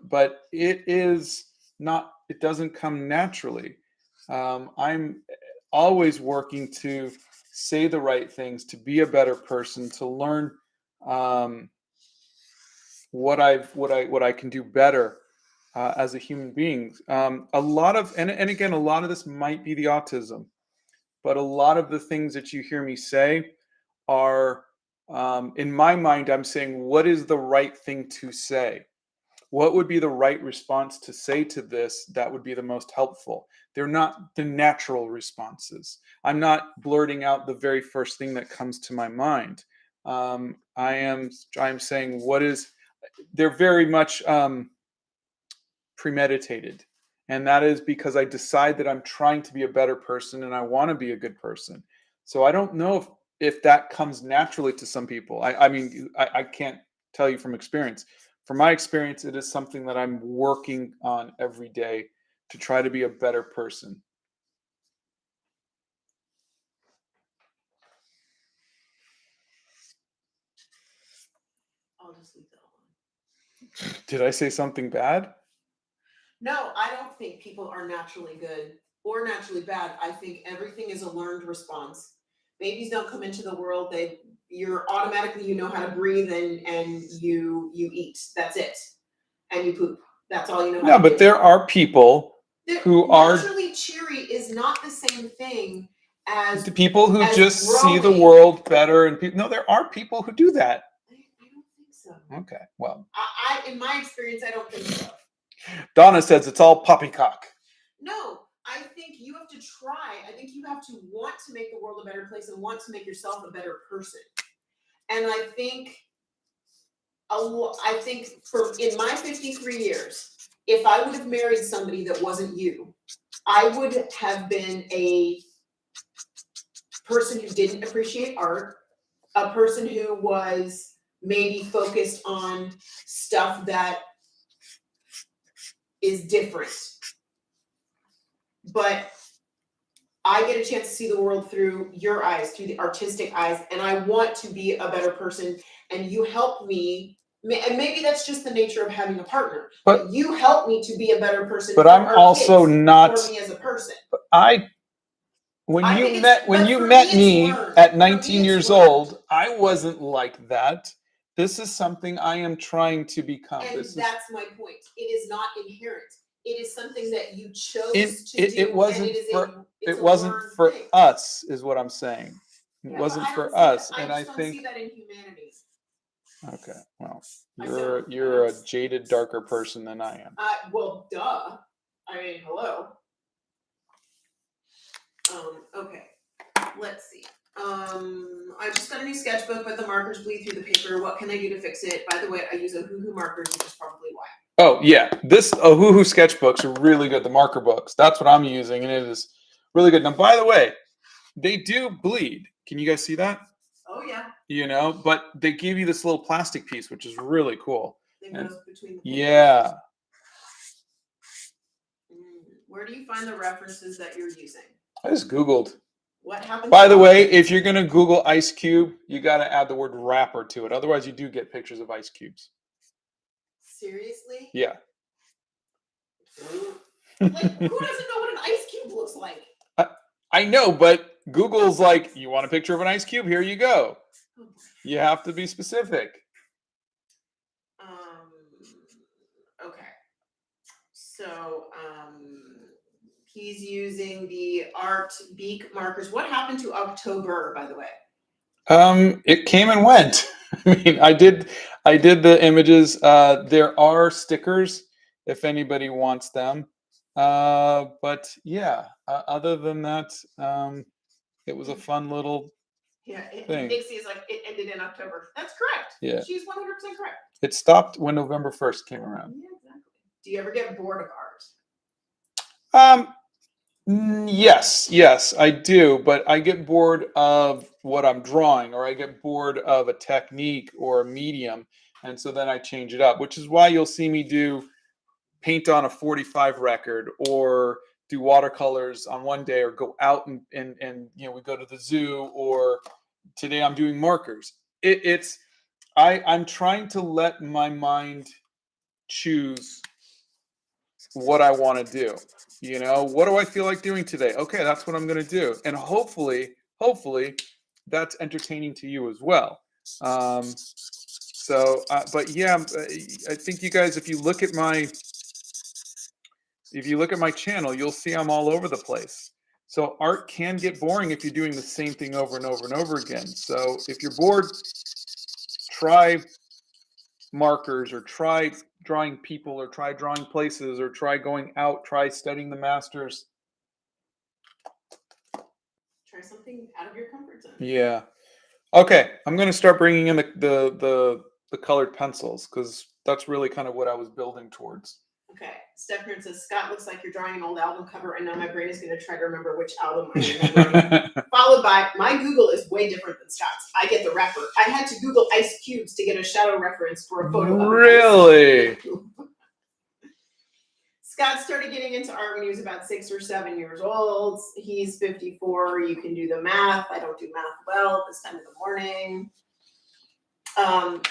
but it doesn't come naturally. I'm always working to say the right things, to be a better person, to learn um, what I can do better as a human being. A lot of and again, a lot of this might be the autism, but a lot of the things that you hear me say are, in my mind, I'm saying, what is the right thing to say? What would be the right response to say to this that would be the most helpful? They're not the natural responses. I'm not blurting out the very first thing that comes to my mind. I'm saying what is. They're very much premeditated, and that is because I decide that I'm trying to be a better person and I want to be a good person. So I don't know if that comes naturally to some people. I mean, I can't tell you from experience. From my experience, it is something that I'm working on every day to try to be a better person. I'll just leave that alone. Did I say something bad? No, I don't think people are naturally good or naturally bad. I think everything is a learned response. Babies don't come into the world, you're automatically, you know how to breathe, and you eat. That's it. And you poop. That's all you know how No, to but do. there are people who are Naturally cheery is not the same thing as the people who as just see the growing. world better, and no, there are people who do that. I don't think so. Okay, well, I in my experience, I don't think so. Donna says it's all poppycock. No, I think you have to try. I think you have to want to make the world a better place and want to make yourself a better person. And I think in my 53 years, if I would have married somebody that wasn't you, I would have been a person who didn't appreciate art, a person who was maybe focused on stuff that is different. But I get a chance to see the world through your eyes, through the artistic eyes, and I want to be a better person. And you help me, and maybe that's just the nature of having a partner. But you help me to be a better person. But I'm also not for me as a person. When you met me at 19 years old, I wasn't like that. This is something I am trying to become. And that's my point. It is not inherent. It is something that you chose to do. It wasn't for us, is what I'm saying. It wasn't for us, and I think. I don't see that in humanity. Okay, well, you're a jaded, darker person than I am. Well, duh. I mean, hello. Okay. Let's see. I just got a new sketchbook, but the markers bleed through the paper. What can I do to fix it? By the way, I use Ohuhu markers, which is probably why. Oh yeah, this Ohuhu sketchbooks are really good. The marker books. That's what I'm using, and it is really good. Now, by the way, they do bleed. Can you guys see that? Oh yeah. But they give you this little plastic piece, which is really cool. It goes between the papers. Yeah. Where do you find the references that you're using? I just Googled. What happened? By the way, if you're going to Google Ice Cube, you got to add the word rapper to it. Otherwise, you do get pictures of ice cubes. Seriously? Yeah. Like, who doesn't know what an ice cube looks like? I know, but Google's like, you want a picture of an ice cube? Here you go. You have to be specific. Okay. So, he's using the Art Beak markers. What happened to October, by the way? It came and went. I mean, I did the images. There are stickers if anybody wants them. But yeah, other than that, it was a fun little thing. Dixie is like, it ended in October. That's correct. Yeah. She's 100% correct. It stopped when November 1st came around. Yeah, exactly. Do you ever get bored of art? Yes, I do, but I get bored of what I'm drawing, or I get bored of a technique or a medium, and so then I change it up, which is why you'll see me do paint on a 45 record, or do watercolors on one day, or go out and we go to the zoo, or today I'm doing markers. I'm trying to let my mind choose what I want to do. What do I feel like doing today? Okay, that's what I'm going to do, and hopefully, that's entertaining to you as well. But yeah, I think you guys, if you look at my channel, you'll see I'm all over the place. So art can get boring if you're doing the same thing over and over and over again. So if you're bored, try markers, or try drawing people, or try drawing places, or try going out, try studying the masters. Try something out of your comfort zone. Yeah. Okay, I'm going to start bringing in the colored pencils, because that's really kind of what I was building towards. Okay, Stephanie says, Scott, looks like you're drawing an old album cover, and now my brain is going to try to remember which album I'm remembering. Followed by, my Google is way different than Scott's. I get the rapper. I had to Google Ice Cubes to get a shadow reference for a photo of Really? Scott started getting into art when he was about 6 or 7 years old. He's 54. You can do the math. I don't do math well at this time of the morning.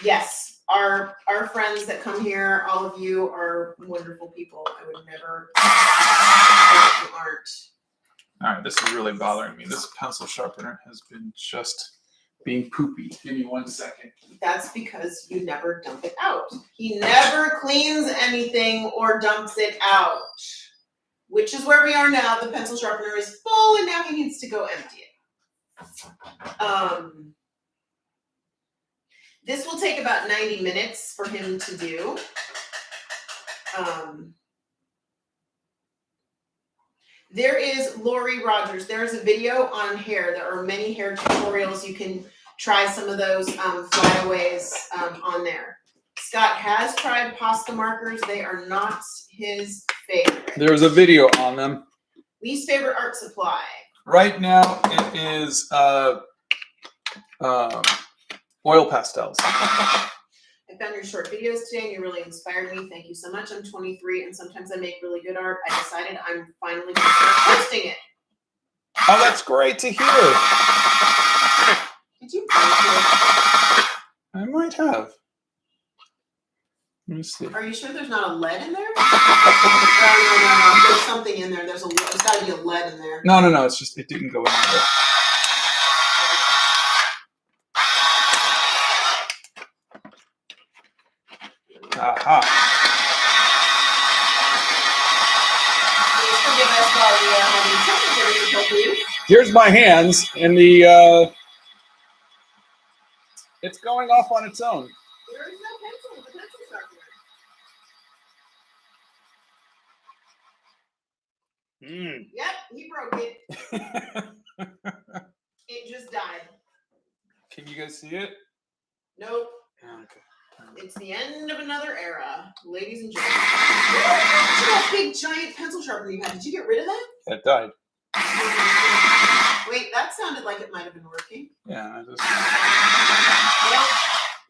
Yes, our friends that come here, all of you are wonderful people. I would never you aren't. All right, this is really bothering me. This pencil sharpener has been just being poopy. Give me 1 second. That's because you never dump it out. He never cleans anything or dumps it out, which is where we are now. The pencil sharpener is full, and now he needs to go empty it. This will take about 90 minutes for him to do. There is Lori Rogers. There's a video on hair. There are many hair tutorials. You can try some of those flyaways on there. Scott has tried pasta markers. They are not his favorite. There's a video on them. Least favorite art supply. Right now, it is oil pastels. I found your short videos today, and you really inspired me. Thank you so much. I'm 23, and sometimes I make really good art. I decided I'm finally going to start posting it. Oh, that's great to hear. Did you break it? I might have. Let me see. Are you sure there's not a lead in there? No. There's something in there. There's got to be a lead in there. No. It's just, it didn't go in there. Aha. Here's my hands, and it's going off on its own. There is no pencil in the pencil sharpener. Yep, he broke it. It just died. Can you guys see it? Nope. Okay. It's the end of another era, ladies and gentlemen. Look at that big giant pencil sharpener you had. Did you get rid of that? It died. Wait, that sounded like it might have been working. Yeah, Well,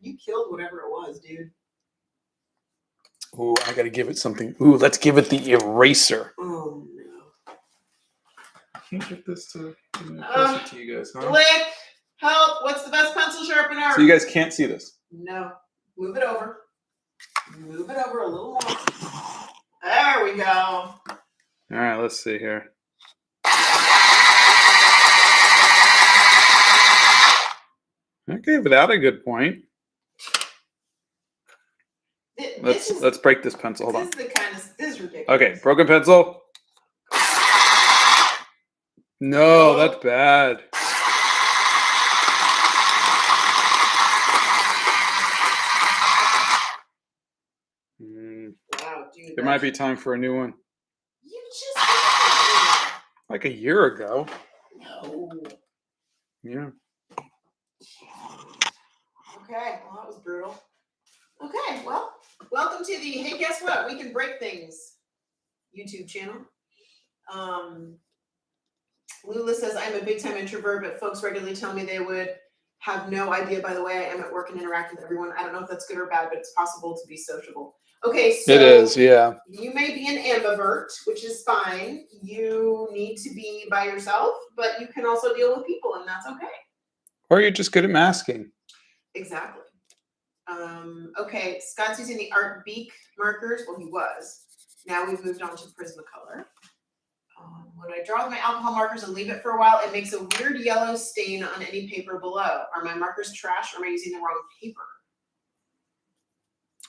you killed whatever it was, dude. Ooh, I gotta give it something. Ooh, let's give it the eraser. Oh no. I can't get this to closer to you guys, huh? Click! Help! What's the best pencil sharpener? So you guys can't see this. No. Move it over. Move it over a little more. There we go. All right, let's see here. Okay, without a good point. Let's break this pencil. Hold on. This is ridiculous. Okay, broken pencil. No, that's bad. Wow, dude. There might be time for a new one. You just like a year ago. No. Yeah. Okay, well, that was brutal. Okay, well, welcome to the Hey, Guess What? We Can Break Things YouTube channel. Lula says, I'm a big time introvert, but folks regularly tell me they would have no idea, by the way I am at work and interact with everyone. I don't know if that's good or bad, but it's possible to be sociable. Okay, so It is, yeah. you may be an ambivert, which is fine. You need to be by yourself, but you can also deal with people, and that's okay. Or you're just good at masking. Exactly. Okay, Scott's using the Art Beak markers. Well, he was. Now we've moved on to Prismacolor. When I draw with my alcohol markers and leave it for a while, it makes a weird yellow stain on any paper below. Are my markers trash, or am I using the wrong paper?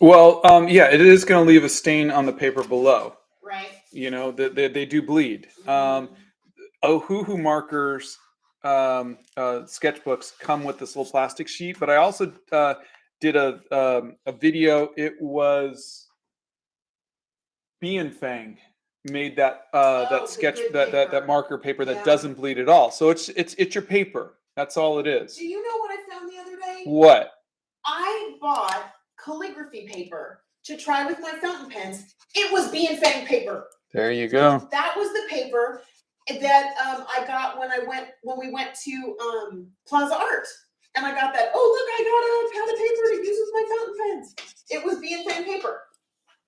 Well, yeah, it is going to leave a stain on the paper below. Right. You know, they do bleed. Ohuhu markers, sketchbooks come with this little plastic sheet, but I also did a video. It was Bee and Fang made that that sketch that marker paper that doesn't bleed at all. So it's your paper. That's all it is. Do you know what I found the other day? What? I bought calligraphy paper to try with my fountain pens. It was Bee and Fang paper. There you go. That was the paper that I got when we went to Plaza Art, and I got that. Oh look, I got a pad of paper to use with my fountain pens. It was Bee and Fang paper.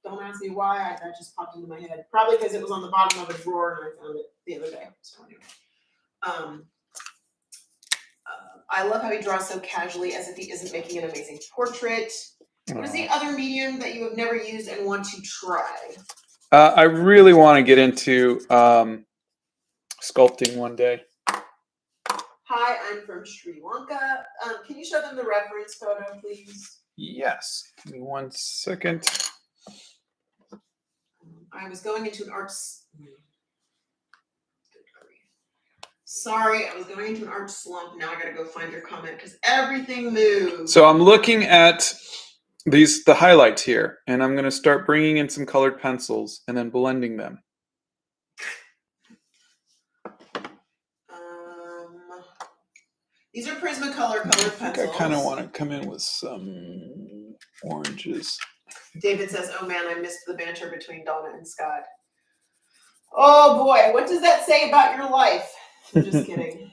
Don't ask me why. That just popped into my head. Probably because it was on the bottom of a drawer and I found it the other day. So anyway. I love how he draws so casually, as if he isn't making an amazing portrait. What is the other medium that you have never used and want to try? I really want to get into sculpting one day. Hi, I'm from Sri Lanka. Can you show them the reference photo, please? Yes. Give me 1 second. I was going into an arts. Sorry, I was going into an art slump. Now I gotta go find your comment because everything moves. So I'm looking at the highlights here, and I'm going to start bringing in some colored pencils and then blending them. These are Prismacolor colored pencils. I kind of want to come in with some oranges. David says, oh man, I missed the banter between Donna and Scott. Oh boy, what does that say about your life? I'm just kidding.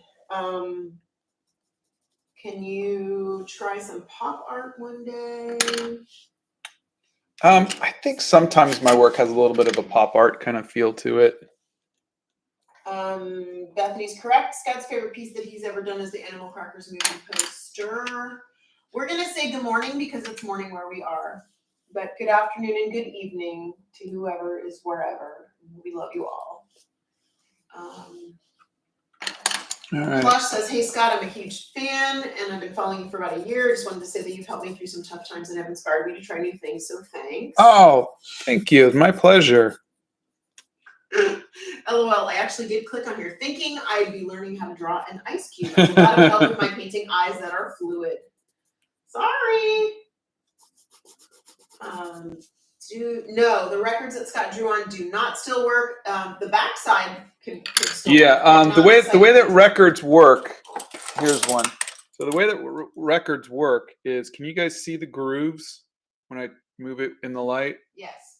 Can you try some pop art one day? I think sometimes my work has a little bit of a pop art kind of feel to it. Bethany's correct. Scott's favorite piece that he's ever done is the Animal Crackers movie poster. We're going to say good morning because it's morning where we are. But good afternoon and good evening to whoever is wherever. We love you all. All right. Plush says, hey Scott, I'm a huge fan and I've been following you for about a year. Just wanted to say that you've helped me through some tough times and have inspired me to try new things. So thanks. Oh, thank you. It's my pleasure. LOL, I actually did click on here thinking I'd be learning how to draw an ice cube. That's a lot of help with my painting eyes that are fluid. Sorry. No, the records that Scott drew on do not still work. The backside can still work. The way that records work, here's one. So the way that records work is, can you guys see the grooves when I move it in the light? Yes.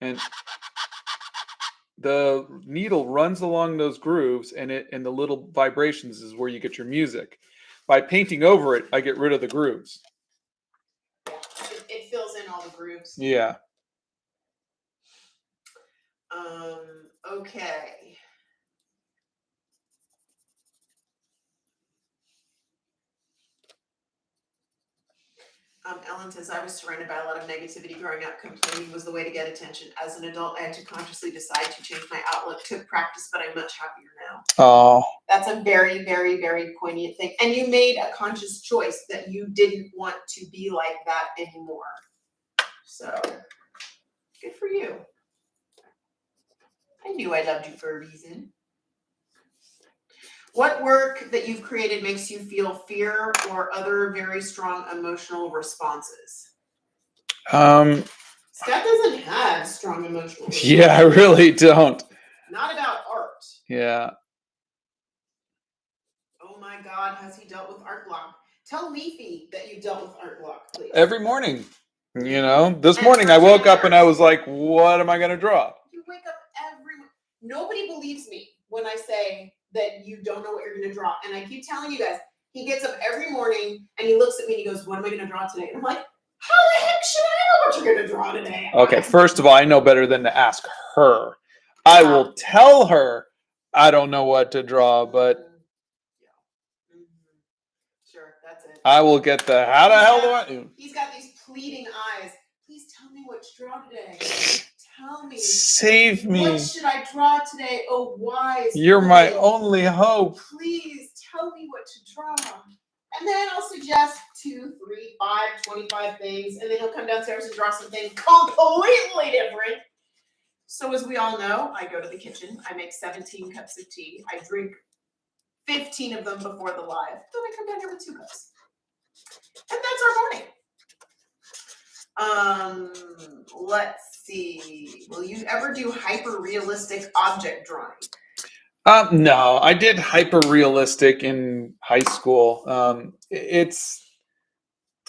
And the needle runs along those grooves, and the little vibrations is where you get your music. By painting over it, I get rid of the grooves. It fills in all the grooves. Yeah. Okay. Ellen says, I was surrounded by a lot of negativity growing up. Complaining was the way to get attention. As an adult, I had to consciously decide to change my outlook. Took practice, but I'm much happier now. Oh. That's a very, very, very poignant thing. And you made a conscious choice that you didn't want to be like that anymore. So, good for you. I knew I loved you for a reason. What work that you've created makes you feel fear or other very strong emotional responses? Scott doesn't have strong emotional responses. Yeah, I really don't. Not about art. Yeah. Oh my God, has he dealt with art block? Tell Leafy that you dealt with art block, please. Every morning. You know, this morning I woke up and I was like, what am I going to draw? You wake up every morning. Nobody believes me when I say that you don't know what you're going to draw. And I keep telling you guys, he gets up every morning and he looks at me and he goes, what am I going to draw today? And I'm like, how the heck should I know what you're going to draw today? Okay, first of all, I know better than to ask her. I will tell her I don't know what to draw, but sure, that's it. I will get the how the hell do I? He's got these pleading eyes. Please tell me what to draw today. Tell me. Save me. What should I draw today? Oh, wise. You're my only hope. Please tell me what to draw. And then I'll suggest 2, 3, 5, 25 things. And then he'll come downstairs and draw something completely different. So as we all know, I go to the kitchen. I make 17 cups of tea. I drink 15 of them before the live. Then I come down here with 2 cups. And that's our morning. Let's see. Will you ever do hyper-realistic object drawing? No, I did hyper-realistic in high school. It's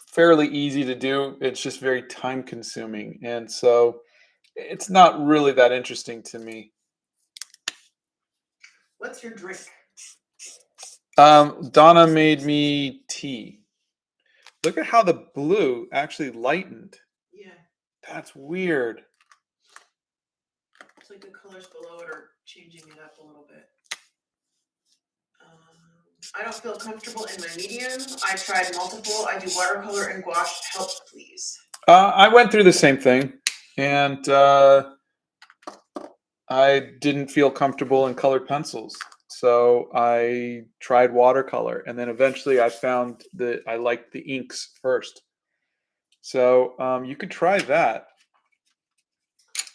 fairly easy to do. It's just very time-consuming. And so it's not really that interesting to me. What's your drink? Donna made me tea. Look at how the blue actually lightened. Yeah. That's weird. It's like the colors below it are changing it up a little bit. I don't feel comfortable in my medium. I tried multiple. I do watercolor and gouache. Help, please. I went through the same thing, and I didn't feel comfortable in colored pencils. So I tried watercolor, and then eventually I found that I liked the inks first. So you could try that.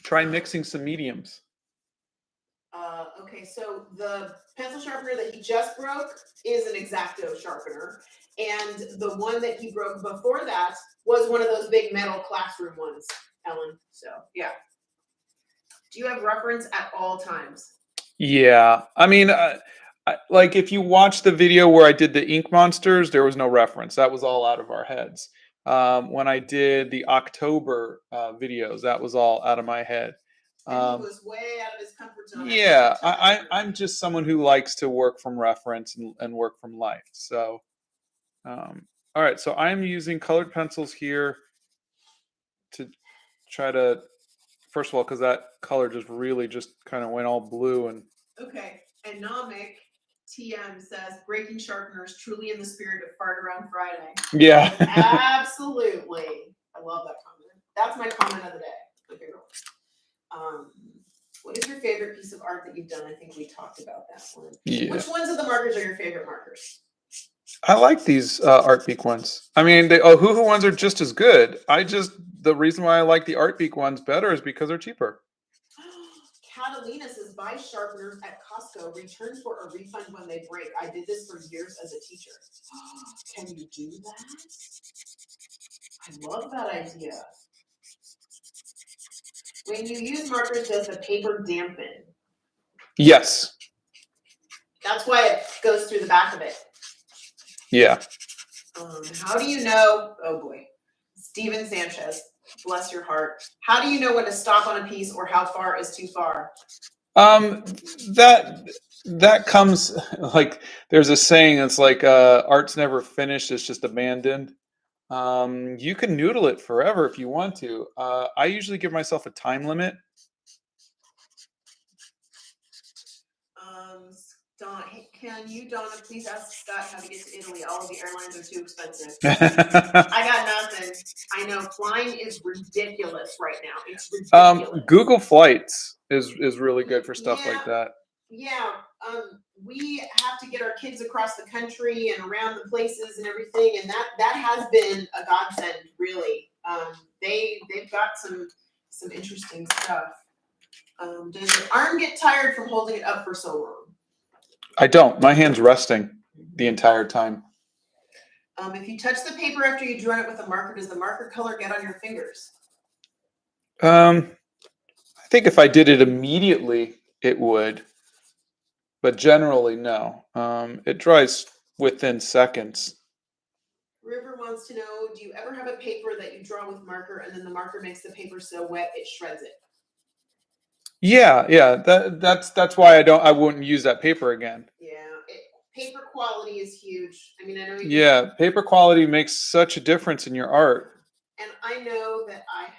Try mixing some mediums. Okay, so the pencil sharpener that he just broke is an X-Acto sharpener. And the one that he broke before that was one of those big metal classroom ones, Ellen. So, yeah. Do you have reference at all times? Yeah. I mean, like if you watch the video where I did the ink monsters, there was no reference. That was all out of our heads. When I did the October videos, that was all out of my head. And he was way out of his comfort zone. Yeah, I'm just someone who likes to work from reference and work from life. So, all right. So I'm using colored pencils here to try to, first of all, because that color just really just kind of went all blue and. Okay, and Namik TM says breaking sharpeners truly in the spirit of Fart Around Friday. Yeah. Absolutely. I love that comment. That's my comment of the day. My favorite one. What is your favorite piece of art that you've done? I think we talked about that one. Yeah. Which ones of the markers are your favorite markers? I like these Art Beak ones. I mean, the Ohuhu ones are just as good. The reason why I like the Art Beak ones better is because they're cheaper. Catalina says, buy sharpeners at Costco, return for a refund when they break. I did this for years as a teacher. Can you do that? I love that idea. When you use markers, does the paper dampen? Yes. That's why it goes through the back of it. Yeah. How do you know? Oh boy. Steven Sanchez, bless your heart. How do you know when to stop on a piece or how far is too far? That comes like there's a saying. It's like art's never finished; it's just abandoned. You can noodle it forever if you want to. I usually give myself a time limit. Donna, can you, Donna, please ask Scott how to get to Italy? All of the airlines are too expensive. I got nothing. I know flying is ridiculous right now. It's ridiculous. Google Flights is really good for stuff like that. Yeah. We have to get our kids across the country and around the places and everything, and that has been a godsend, really. They've got some interesting stuff. Does your arm get tired from holding it up for so long? I don't. My hand's resting the entire time. If you touch the paper after you draw it with a marker, does the marker color get on your fingers? I think if I did it immediately, it would. But generally, no. It dries within seconds. River wants to know, do you ever have a paper that you draw with marker and then the marker makes the paper so wet it shreds it? Yeah. That's why I wouldn't use that paper again. Yeah, paper quality is huge. I mean, I know Yeah, paper quality makes such a difference in your art. and I know that I've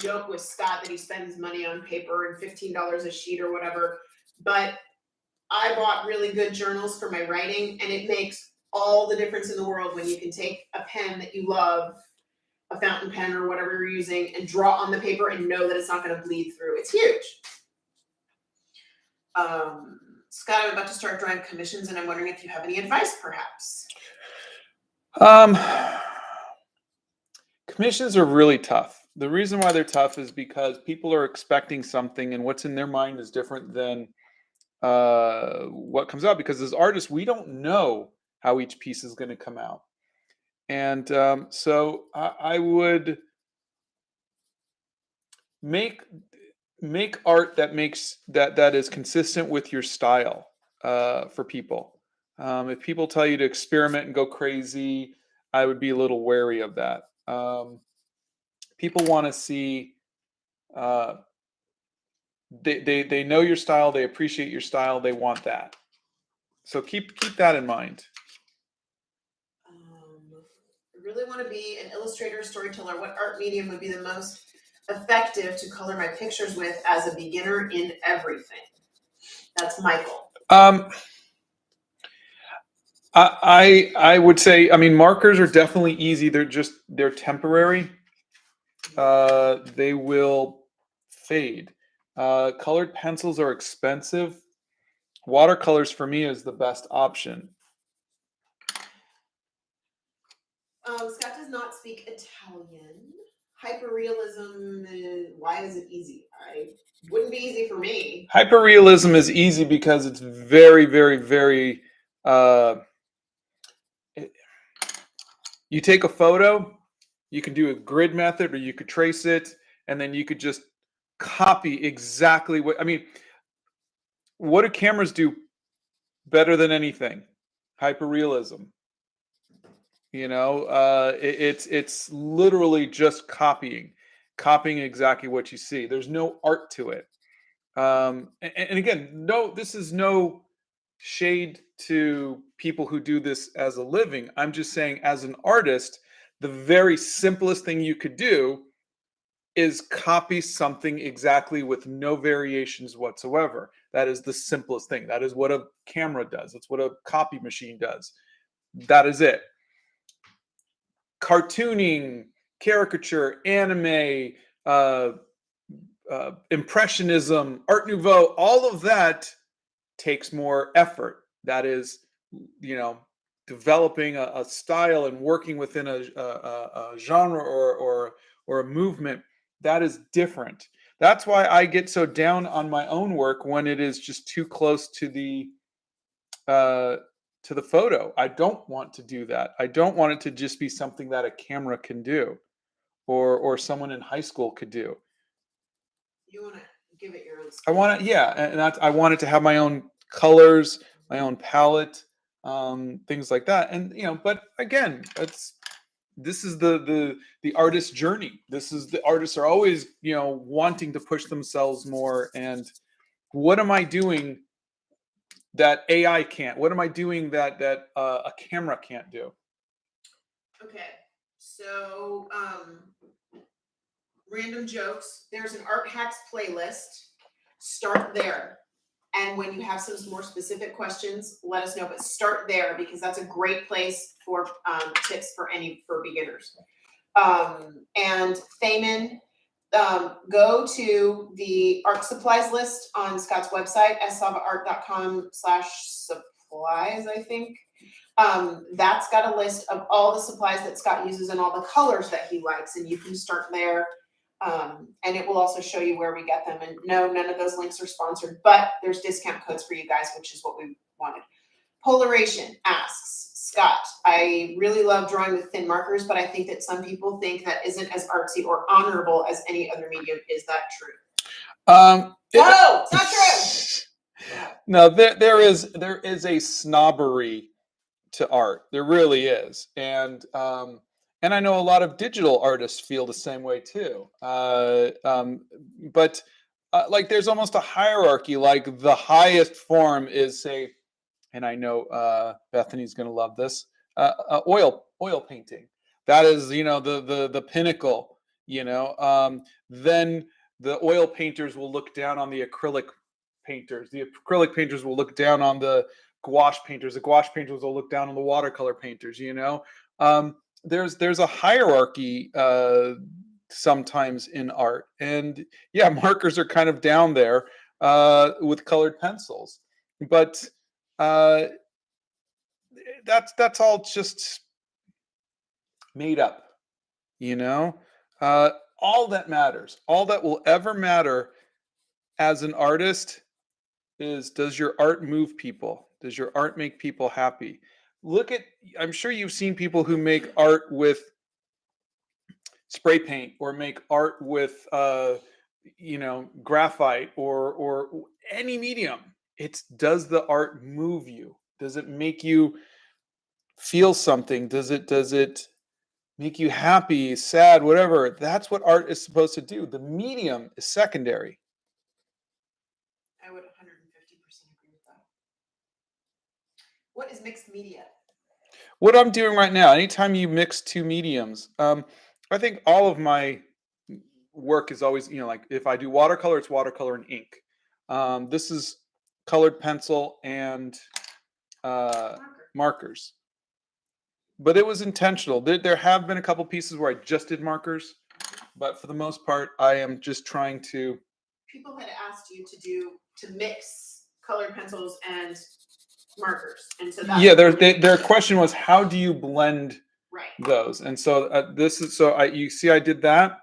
joked with Scott that he spends money on paper and $15 a sheet or whatever, but I bought really good journals for my writing, and it makes all the difference in the world when you can take a pen that you love, a fountain pen or whatever you're using, and draw on the paper and know that it's not going to bleed through. It's huge. Scott, I'm about to start drawing commissions, and I'm wondering if you have any advice, perhaps. Um, Commissions are really tough. The reason why they're tough is because people are expecting something, and what's in their mind is different than what comes out. Because as artists, we don't know how each piece is going to come out, and so I would make make art that is consistent with your style for people. If people tell you to experiment and go crazy, I would be a little wary of that. People want to see uh, they know your style, they appreciate your style, they want that. So keep that in mind. I really want to be an illustrator, storyteller. What art medium would be the most effective to color my pictures with as a beginner in everything? That's Michael. I would say, I mean, markers are definitely easy. They're temporary. They will fade. Colored pencils are expensive. Watercolors for me is the best option. Scott does not speak Italian. Hyperrealism, why is it easy? I wouldn't be easy for me. Hyperrealism is easy because it's very, very, very. Uh, you take a photo, you can do a grid method, or you could trace it, and then you could just copy exactly what. I mean, what do cameras do better than anything? Hyperrealism. It's literally just copying exactly what you see. There's no art to it. And again, no, this is no shade to people who do this as a living. I'm just saying, as an artist, the very simplest thing you could do is copy something exactly with no variations whatsoever. That is the simplest thing. That is what a camera does. That's what a copy machine does. That is it. Cartooning, caricature, anime, uh, impressionism, Art Nouveau, all of that takes more effort. That is, developing a style and working within a genre or a movement. That is different. That's why I get so down on my own work when it is just too close uh, to the photo. I don't want to do that. I don't want it to just be something that a camera can do, or someone in high school could do. You want to give it your own I spin. want it, yeah, and I want it to have my own colors, my own palette, things like that. And but again, this is the artist's journey. This is the artists are always wanting to push themselves more. And what am I doing that AI can't? What am I doing that a camera can't do? Okay, so random jokes. There's an art hacks playlist. Start there. And when you have some more specific questions, let us know. But start there because that's a great place for tips for beginners. And Thaman, go to the art supplies list on Scott's website, savaart.com/supplies, I think. That's got a list of all the supplies that Scott uses and all the colors that he likes, and you can start there. And it will also show you where we get them. And no, none of those links are sponsored, but there's discount codes for you guys, which is what we wanted. Polaration asks, Scott, I really love drawing with thin markers, but I think that some people think that isn't as artsy or honorable as any other medium. Is that true? No, it's not true. No, there is a snobbery to art. There really is. And And I know a lot of digital artists feel the same way too. But like, there's almost a hierarchy. Like, the highest form is, say, and I know Bethany's going to love this, oil painting. That is, the pinnacle. Then the oil painters will look down on the acrylic painters. The acrylic painters will look down on the gouache painters. The gouache painters will look down on the watercolor painters. There's a hierarchy sometimes in art, and yeah, markers are kind of down there with colored pencils, but uh, that's all just made up, you know. Uh, all that matters, all that will ever matter as an artist is, does your art move people? Does your art make people happy? Look at, I'm sure you've seen people who make art with spray paint, or make art with graphite, or any medium. It's, does the art move you? Does it make you feel something? Does it make you happy, sad, whatever? That's what art is supposed to do. The medium is secondary. I would 150% agree with that. What is mixed media? What I'm doing right now, anytime you mix two mediums, I think all of my work is always, like, if I do watercolor, it's watercolor and ink. This is colored pencil and markers. But it was intentional. There have been a couple pieces where I just did markers, but for the most part, I am just trying to. People had asked you to mix colored pencils and markers, and so that's Yeah, their question was, how do you blend right those? And so this is, so you see I did that,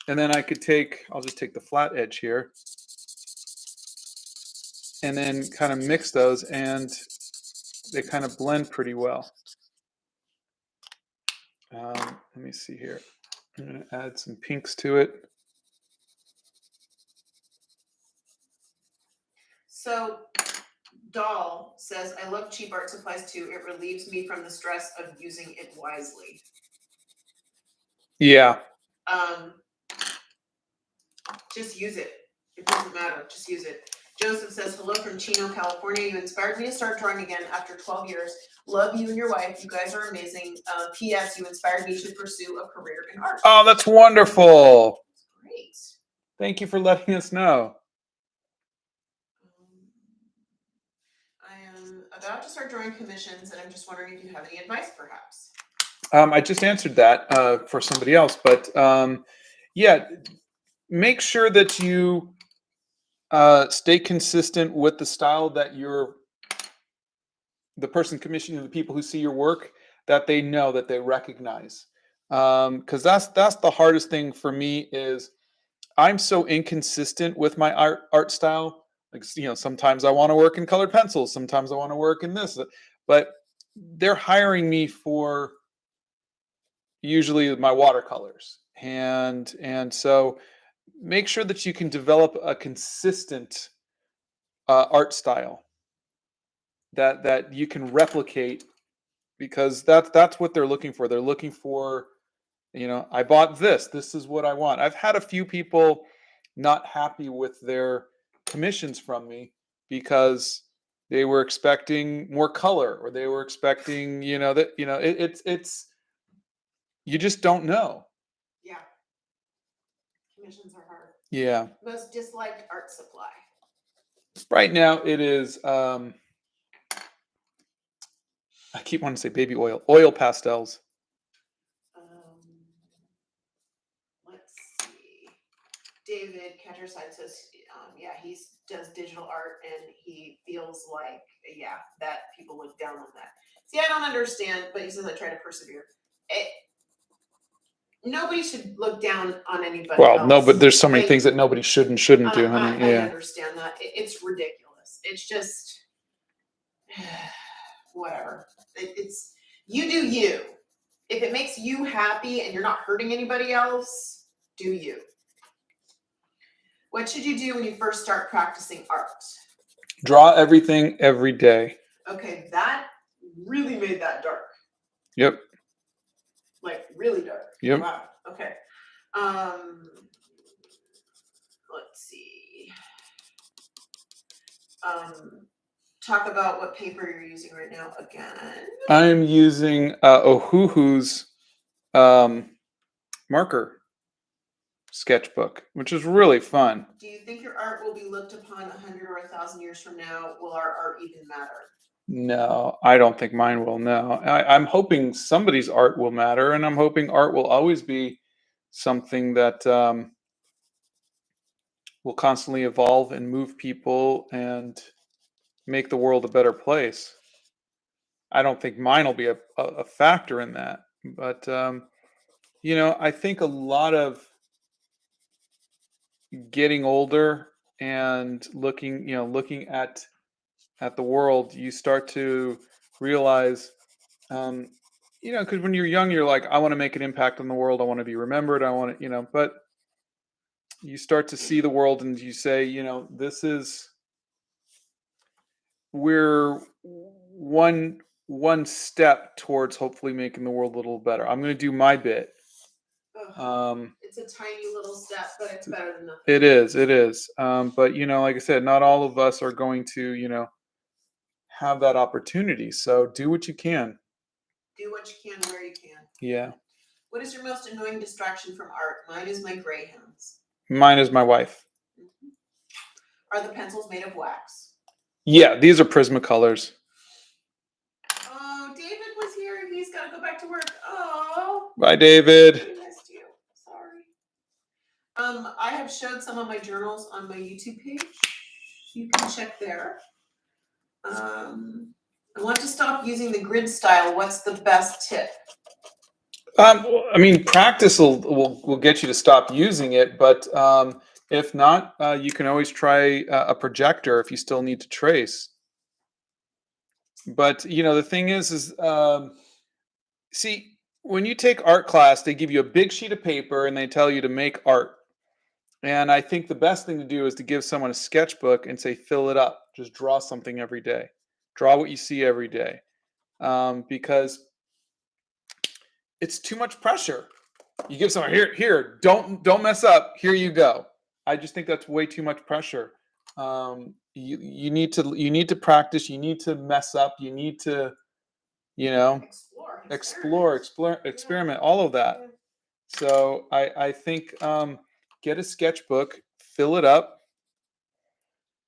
and then I'll just take the flat edge here, and then kind of mix those, and they kind of blend pretty well. Let me see here. I'm going to add some pinks to it. So Doll says, I love cheap art supplies too. It relieves me from the stress of using it wisely. Yeah. Just use it. It doesn't matter. Just use it. Joseph says, hello from Chino, California. You inspired me to start drawing again after 12 years. Love you and your wife. You guys are amazing. P.S. You inspired me to pursue a career in art. Oh, that's wonderful. Great. Thank you for letting us know. I am about to start drawing commissions, and I'm just wondering if you have any advice, perhaps. I just answered that for somebody else, but yeah, make sure that you stay consistent with the style that the person commissioning, the people who see your work, that they know, that they recognize. Because that's the hardest thing for me, is I'm so inconsistent with my art style. Like, sometimes I want to work in colored pencils, sometimes I want to work in this, but they're hiring me for usually my watercolors, and so make sure that you can develop a consistent art style that you can replicate, because that's what they're looking for. They're looking for, I bought this is what I want. I've had a few people not happy with their commissions from me because they were expecting more color, or they were expecting, it's you just don't know. Yeah. Commissions are hard. Yeah. Most disliked art supply. Right now it is I keep wanting to say baby oil pastels. Let's see. David Catterside says, yeah, he does digital art, and he feels like, yeah, that people look down on that. See, I don't understand, but he says, I try to persevere. Nobody should look down on anybody else. No, but there's so many things that nobody should and shouldn't do, honey. I understand that. It's ridiculous. It's just whatever. It's you do you. If it makes you happy and you're not hurting anybody else, do you. What should you do when you first start practicing art? Draw everything every day. Okay, that really made that dark. Yep. Like really dark. Yep. Wow. Okay. Let's see. Talk about what paper you're using right now again. I'm using Ohuhu's marker sketchbook, which is really fun. Do you think your art will be looked upon 100 or 1,000 years from now? Will our art even matter? No, I don't think mine will. No, I'm hoping somebody's art will matter, and I'm hoping art will always be something that will constantly evolve and move people and make the world a better place. I don't think mine will be a factor in that, but I think a lot of getting older and looking at the world, you start to realize, um, because when you're young, you're like, I want to make an impact on the world. I want to be remembered. I want to, but you start to see the world and you say, this is, we're one step towards hopefully making the world a little better. I'm going to do my bit. It's a tiny little step, but it's better than nothing. It is. But like I said, not all of us are going to, have that opportunity. So do what you can. Do what you can where you can. Yeah. What is your most annoying distraction from art? Mine is my greyhounds. Mine is my wife. Are the pencils made of wax? Yeah, these are Prismacolors. Oh, David was here. He's got to go back to work. Oh. Bye, David. We missed you. Sorry. I have showed some of my journals on my YouTube page. You can check there. I want to stop using the grid style. What's the best tip? Practice will get you to stop using it, but if not, you can always try a projector if you still need to trace. But the thing is, see, when you take art class, they give you a big sheet of paper and they tell you to make art. And I think the best thing to do is to give someone a sketchbook and say, fill it up. Just draw something every day. Draw what you see every day, because it's too much pressure. You give someone here, don't mess up. Here you go. I just think that's way too much pressure. You need to practice. You need to mess up. You need to, explore, experiment, all of that. So I think get a sketchbook, fill it up,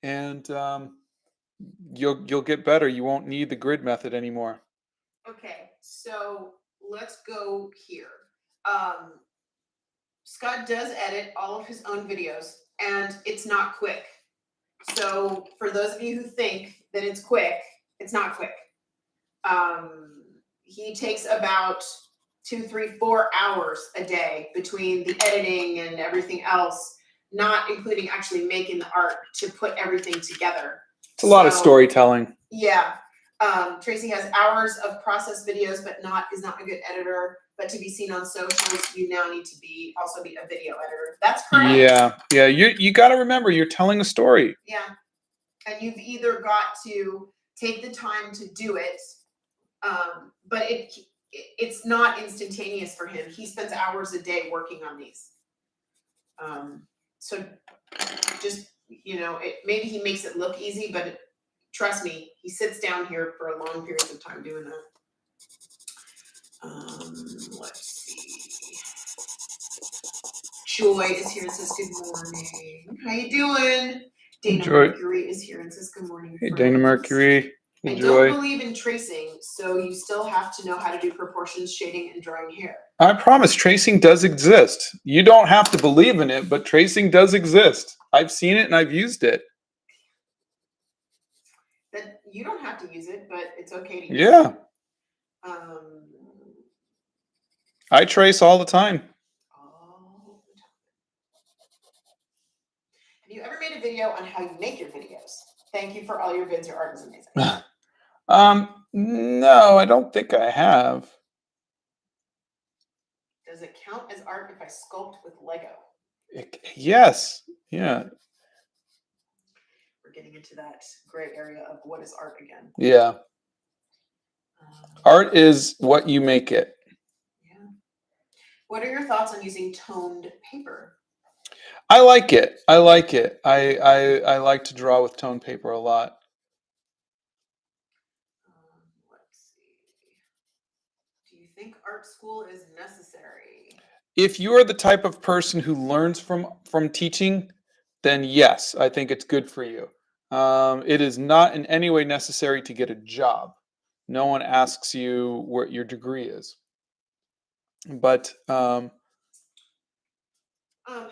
and you'll get better. You won't need the grid method anymore. Okay, so let's go here. Scott does edit all of his own videos, and it's not quick. So for those of you who think that it's quick, it's not quick. He takes about 2, 3, 4 hours a day between the editing and everything else, not including actually making the art, to put everything together. It's a lot of storytelling. Yeah. Tracy has hours of process videos, but is not a good editor. But to be seen on socials, you now need to also be a video editor. That's correct. Yeah. You got to remember, you're telling a story. Yeah, and you've either got to take the time to do it, but it's not instantaneous for him. He spends hours a day working on these. So just maybe he makes it look easy, but trust me, he sits down here for a long period of time doing that. Let's see. Joy is here and says good morning. How you doing? Dana Mercury is here and says good morning. Hey, Dana Mercury. I don't believe in tracing, so you still have to know how to do proportions, shading, and drawing hair. I promise, tracing does exist. You don't have to believe in it, but tracing does exist. I've seen it and I've used it. That you don't have to use it, but it's okay to use it. I trace all the time. Have you ever made a video on how you make your videos? Thank you for all your vids. Your art is amazing. No, I don't think I have. Does it count as art if I sculpt with Lego? Yes. Yeah. We're getting into that gray area of what is art again. Yeah. Art is what you make it. Yeah. What are your thoughts on using toned paper? I like it. I like it. I like to draw with tone paper a lot. Let's see. Do you think art school is necessary? If you are the type of person who learns from teaching, then yes, I think it's good for you. It is not in any way necessary to get a job. No one asks you what your degree is. But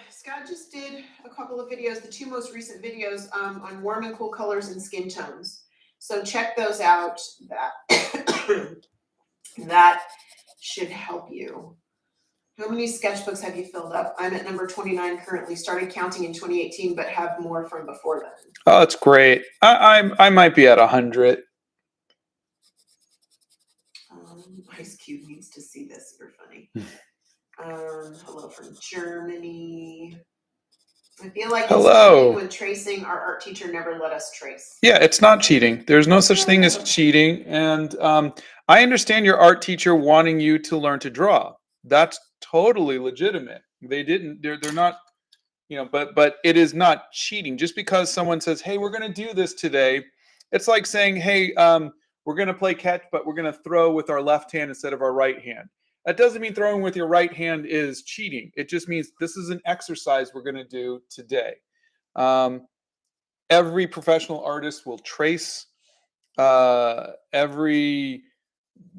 Scott just did a couple of videos, the two most recent videos on warm and cool colors and skin tones. So check those out. That that should help you. How many sketchbooks have you filled up? I'm at number 29 currently. Started counting in 2018, but have more from before then. oh, it's great. I might be at 100. Ice Cube needs to see this. You're funny. Hello from Germany. I feel like it's Hello. cheating when tracing. Our art teacher never let us trace. Yeah, it's not cheating. There's no such thing as cheating. And I understand your art teacher wanting you to learn to draw. That's totally legitimate. They didn't. They're not. But it is not cheating. Just because someone says, "Hey, we're going to do this today," it's like saying, "Hey, we're going to play catch, but we're going to throw with our left hand instead of our right hand." That doesn't mean throwing with your right hand is cheating. It just means this is an exercise we're going to do today. Every professional artist will trace. Every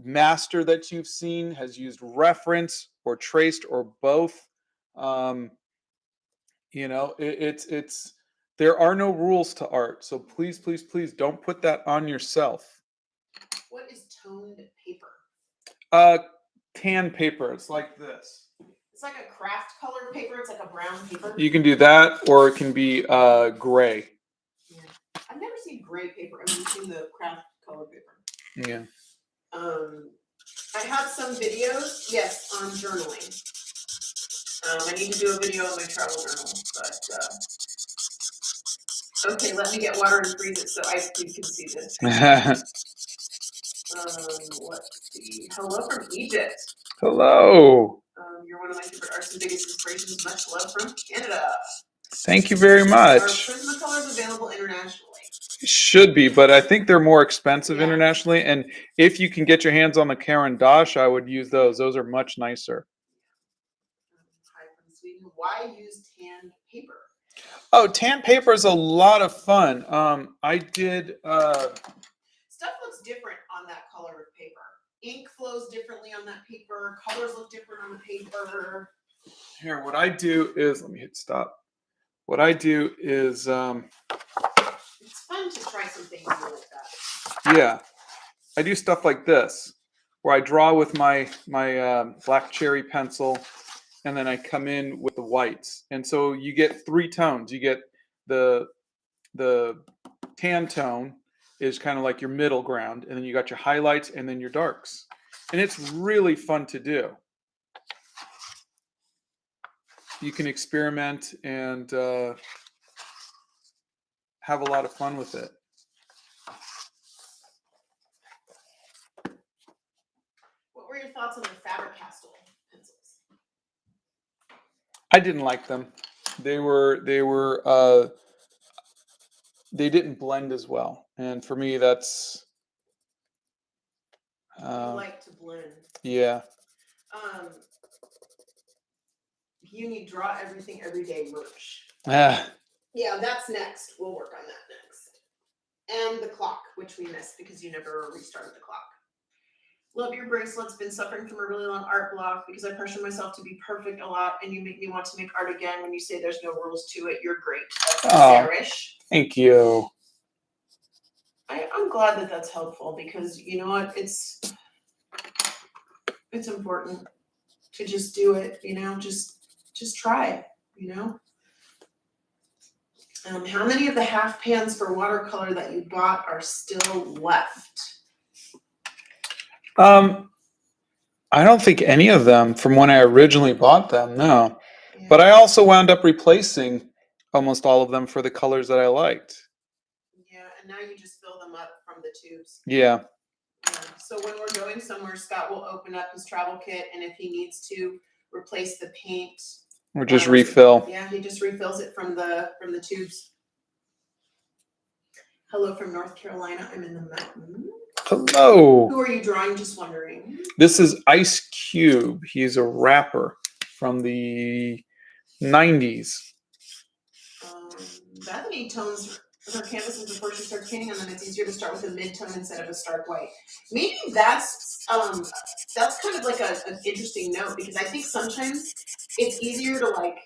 master that you've seen has used reference or traced or both. Um, it's there are no rules to art, so please, please, please don't put that on yourself. What is toned paper? Tan paper. It's like this. It's like a craft color paper. It's like a brown paper. You can do that, or it can be gray. Yeah. I've never seen gray paper. I've only seen the craft color paper. Yeah. I have some videos, yes, on journaling. I need to do a video on my travel journal, but okay, let me get water and freeze it so Ice Cube can see this. Let's see. Hello from Egypt. Hello. You're one of my favorite artists and biggest inspirations. Much love from Canada. Thank you very Are much. Prismacolors available internationally? Should be, but I think they're more expensive internationally. And if you can get your hands on the Caran d'Ache, I would use those. Those are much nicer. Hi from Sweden. Why use tan paper? Oh, tan paper is a lot of fun. I did. Stuff looks different on that color of paper. Ink flows differently on that paper. Colors look different on the paper. Here, what I do is, let me hit stop. What I do is, it's fun to try something new like that. Yeah, I do stuff like this, where I draw with my black cherry pencil, and then I come in with the whites, and so you get three tones. You get the tan tone is kind of like your middle ground, and then you got your highlights, and then your darks, and it's really fun to do. You can experiment and have a lot of fun with it. What were your thoughts on the Faber-Castell pencils? I didn't like them. They didn't blend as well, and for me, that's. I like to blend. Yeah. You need draw everything every day merch. Ah. Yeah, that's next. We'll work on that next. And the clock, which we missed because you never restarted the clock. Love your bracelets. Been suffering from a really long art block because I pressure myself to be perfect a lot, and you make me want to make art again when you say there's no rules to it. You're great. That's Sarish. Thank you. I'm glad that that's helpful because you know what? It's important to just do it. You know, just try it. You know. How many of the half pans for watercolor that you bought are still left? I don't think any of them from when I originally bought them, no. Yeah. But I also wound up replacing almost all of them for the colors that I liked. Yeah, and now you just fill them up from the tubes. Yeah. So when we're going somewhere, Scott will open up his travel kit, and if he needs to replace the paint. Or just refill. Yeah, he just refills it from the tubes. Hello from North Carolina. I'm in the mountains. Hello. Who are you drawing? Just wondering. This is Ice Cube. He's a rapper from the 90s. Bethany tones her canvases before she starts painting on them. It's easier to start with a mid-tone instead of a stark white. Maybe that's kind of like an interesting note, because I think sometimes it's easier to like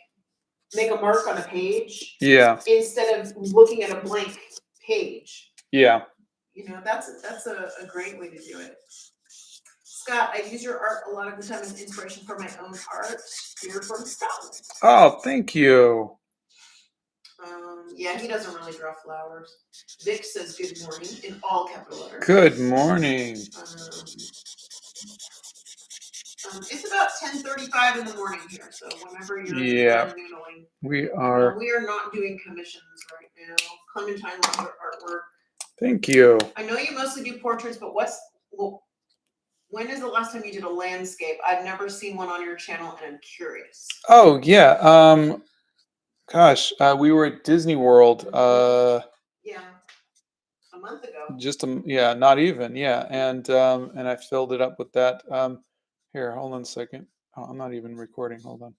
make a mark on a page, instead of looking at a blank page. Yeah. You know, that's a great way to do it. Scott, I use your art a lot of the time as inspiration for my own art. Here from Scotland. Oh, thank you. Yeah, he doesn't really draw flowers. Vic says good morning in all capital letters. Good morning. It's about 10:35 in the morning here, so whenever you're noodling. We are. We are not doing commissions right now. Clementine loves your artwork. Thank you. I know you mostly do portraits, but when is the last time you did a landscape? I've never seen one on your channel, and I'm curious. Oh yeah. Gosh, we were at Disney World. Yeah, a month ago. Not even. Yeah, and I filled it up with that. Here, hold on a second. Oh, I'm not even recording. Hold on.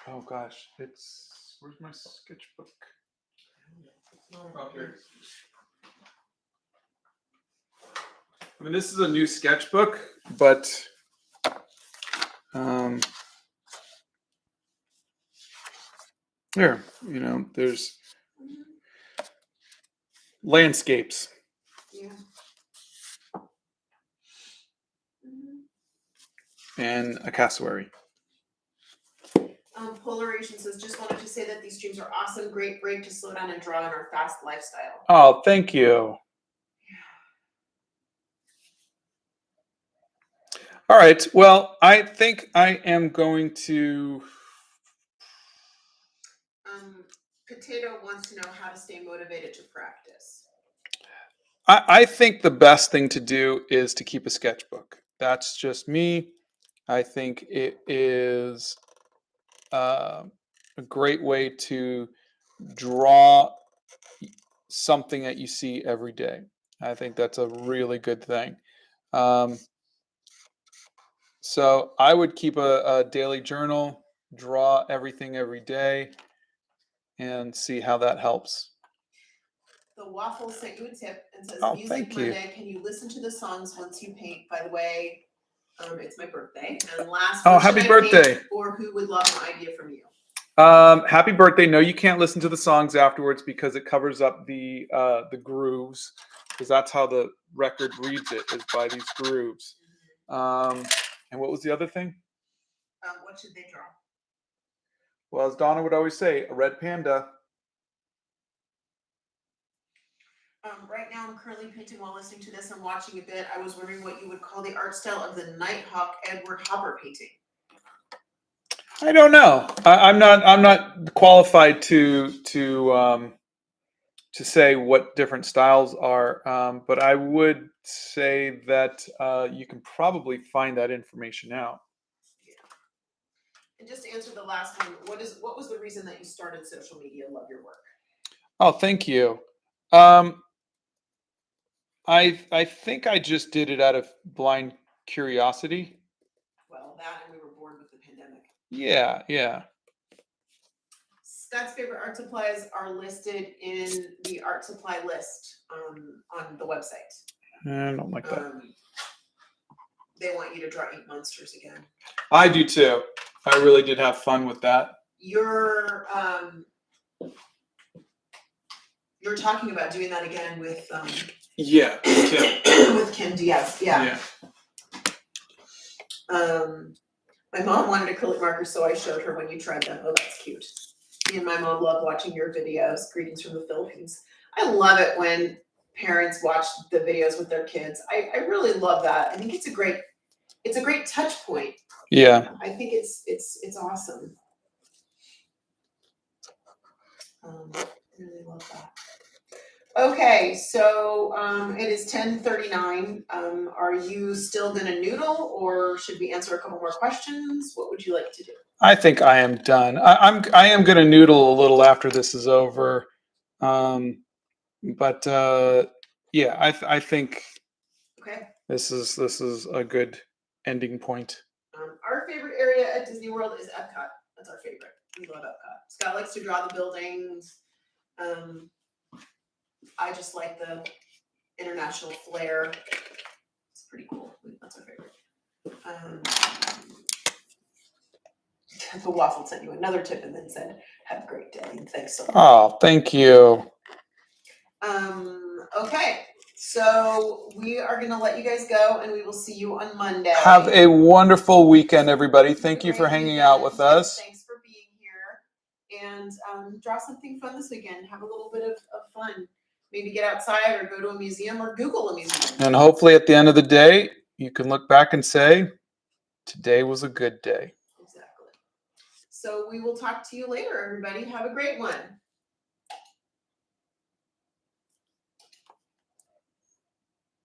Oh gosh, where's my sketchbook? Oh, here. I mean, this is a new sketchbook, but here, there's landscapes. Yeah. And a cassowary. Polaration says, just wanted to say that these streams are awesome. Great break to slow down and draw in our fast lifestyle. Oh, thank you. All right. Well, I think I am going to. Potato wants to know how to stay motivated to practice. I think the best thing to do is to keep a sketchbook. That's just me. I think it is a great way to draw something that you see every day. I think that's a really good thing. So I would keep a daily journal, draw everything every day, and see how that helps. The Waffle sent you a tip and says, oh, Music thank you. Monday, can you listen to the songs once you paint? By the way, it's my birthday. And last, happy birthday. Or who would love an idea from you? Happy birthday. No, you can't listen to the songs afterwards because it covers up the grooves, because that's how the record reads it, is by these grooves. And what was the other thing? What should they draw? Well, as Donna would always say, a red panda. Right now, I'm currently painting while listening to this and watching a bit. I was wondering what you would call the art style of the Nighthawk Edward Hopper painting. I don't know. I'm not qualified to say what different styles are, but I would say that you can probably find that information out. Yeah. And just to answer the last one, what was the reason that you started social media? Love your work. Oh, thank you. I think I just did it out of blind curiosity. Well, that and we were bored with the pandemic. Yeah. Scott's favorite art supplies are listed in the art supply list on the website. I don't like that. They want you to draw ink monsters again. I do too. I really did have fun with that. You're talking about doing that again with Yeah, Kim. with Kim Diaz. Yeah. My mom wanted acrylic markers, so I showed her when you tried them. Oh, that's cute. Me and my mom love watching your videos. Greetings from the Philippines. I love it when parents watch the videos with their kids. I really love that. I think it's a great touch point. Yeah. I think it's awesome. I really love that. Okay, so it is 10:39. Are you still gonna noodle, or should we answer a couple more questions? What would you like to do? I think I am done. I am going to noodle a little after this is over, but yeah, I think Okay. this is a good ending point. Our favorite area at Disney World is Epcot. That's our favorite. We love Epcot. Scott likes to draw the buildings. I just like the international flair. It's pretty cool. That's our favorite. The waffle sent you another tip and then said, "Have a great day and thanks so much." Oh, thank you. Okay, so we are gonna let you guys go, and we will see you on Monday. Have a wonderful weekend, everybody. Thank you for Great hanging out with weekend. us. Thanks for being here, and draw something fun this weekend. Have a little bit of fun. Maybe get outside or go to a museum or Google a museum. And hopefully at the end of the day, you can look back and say, today was a good day. Exactly. So we will talk to you later, everybody. Have a great one.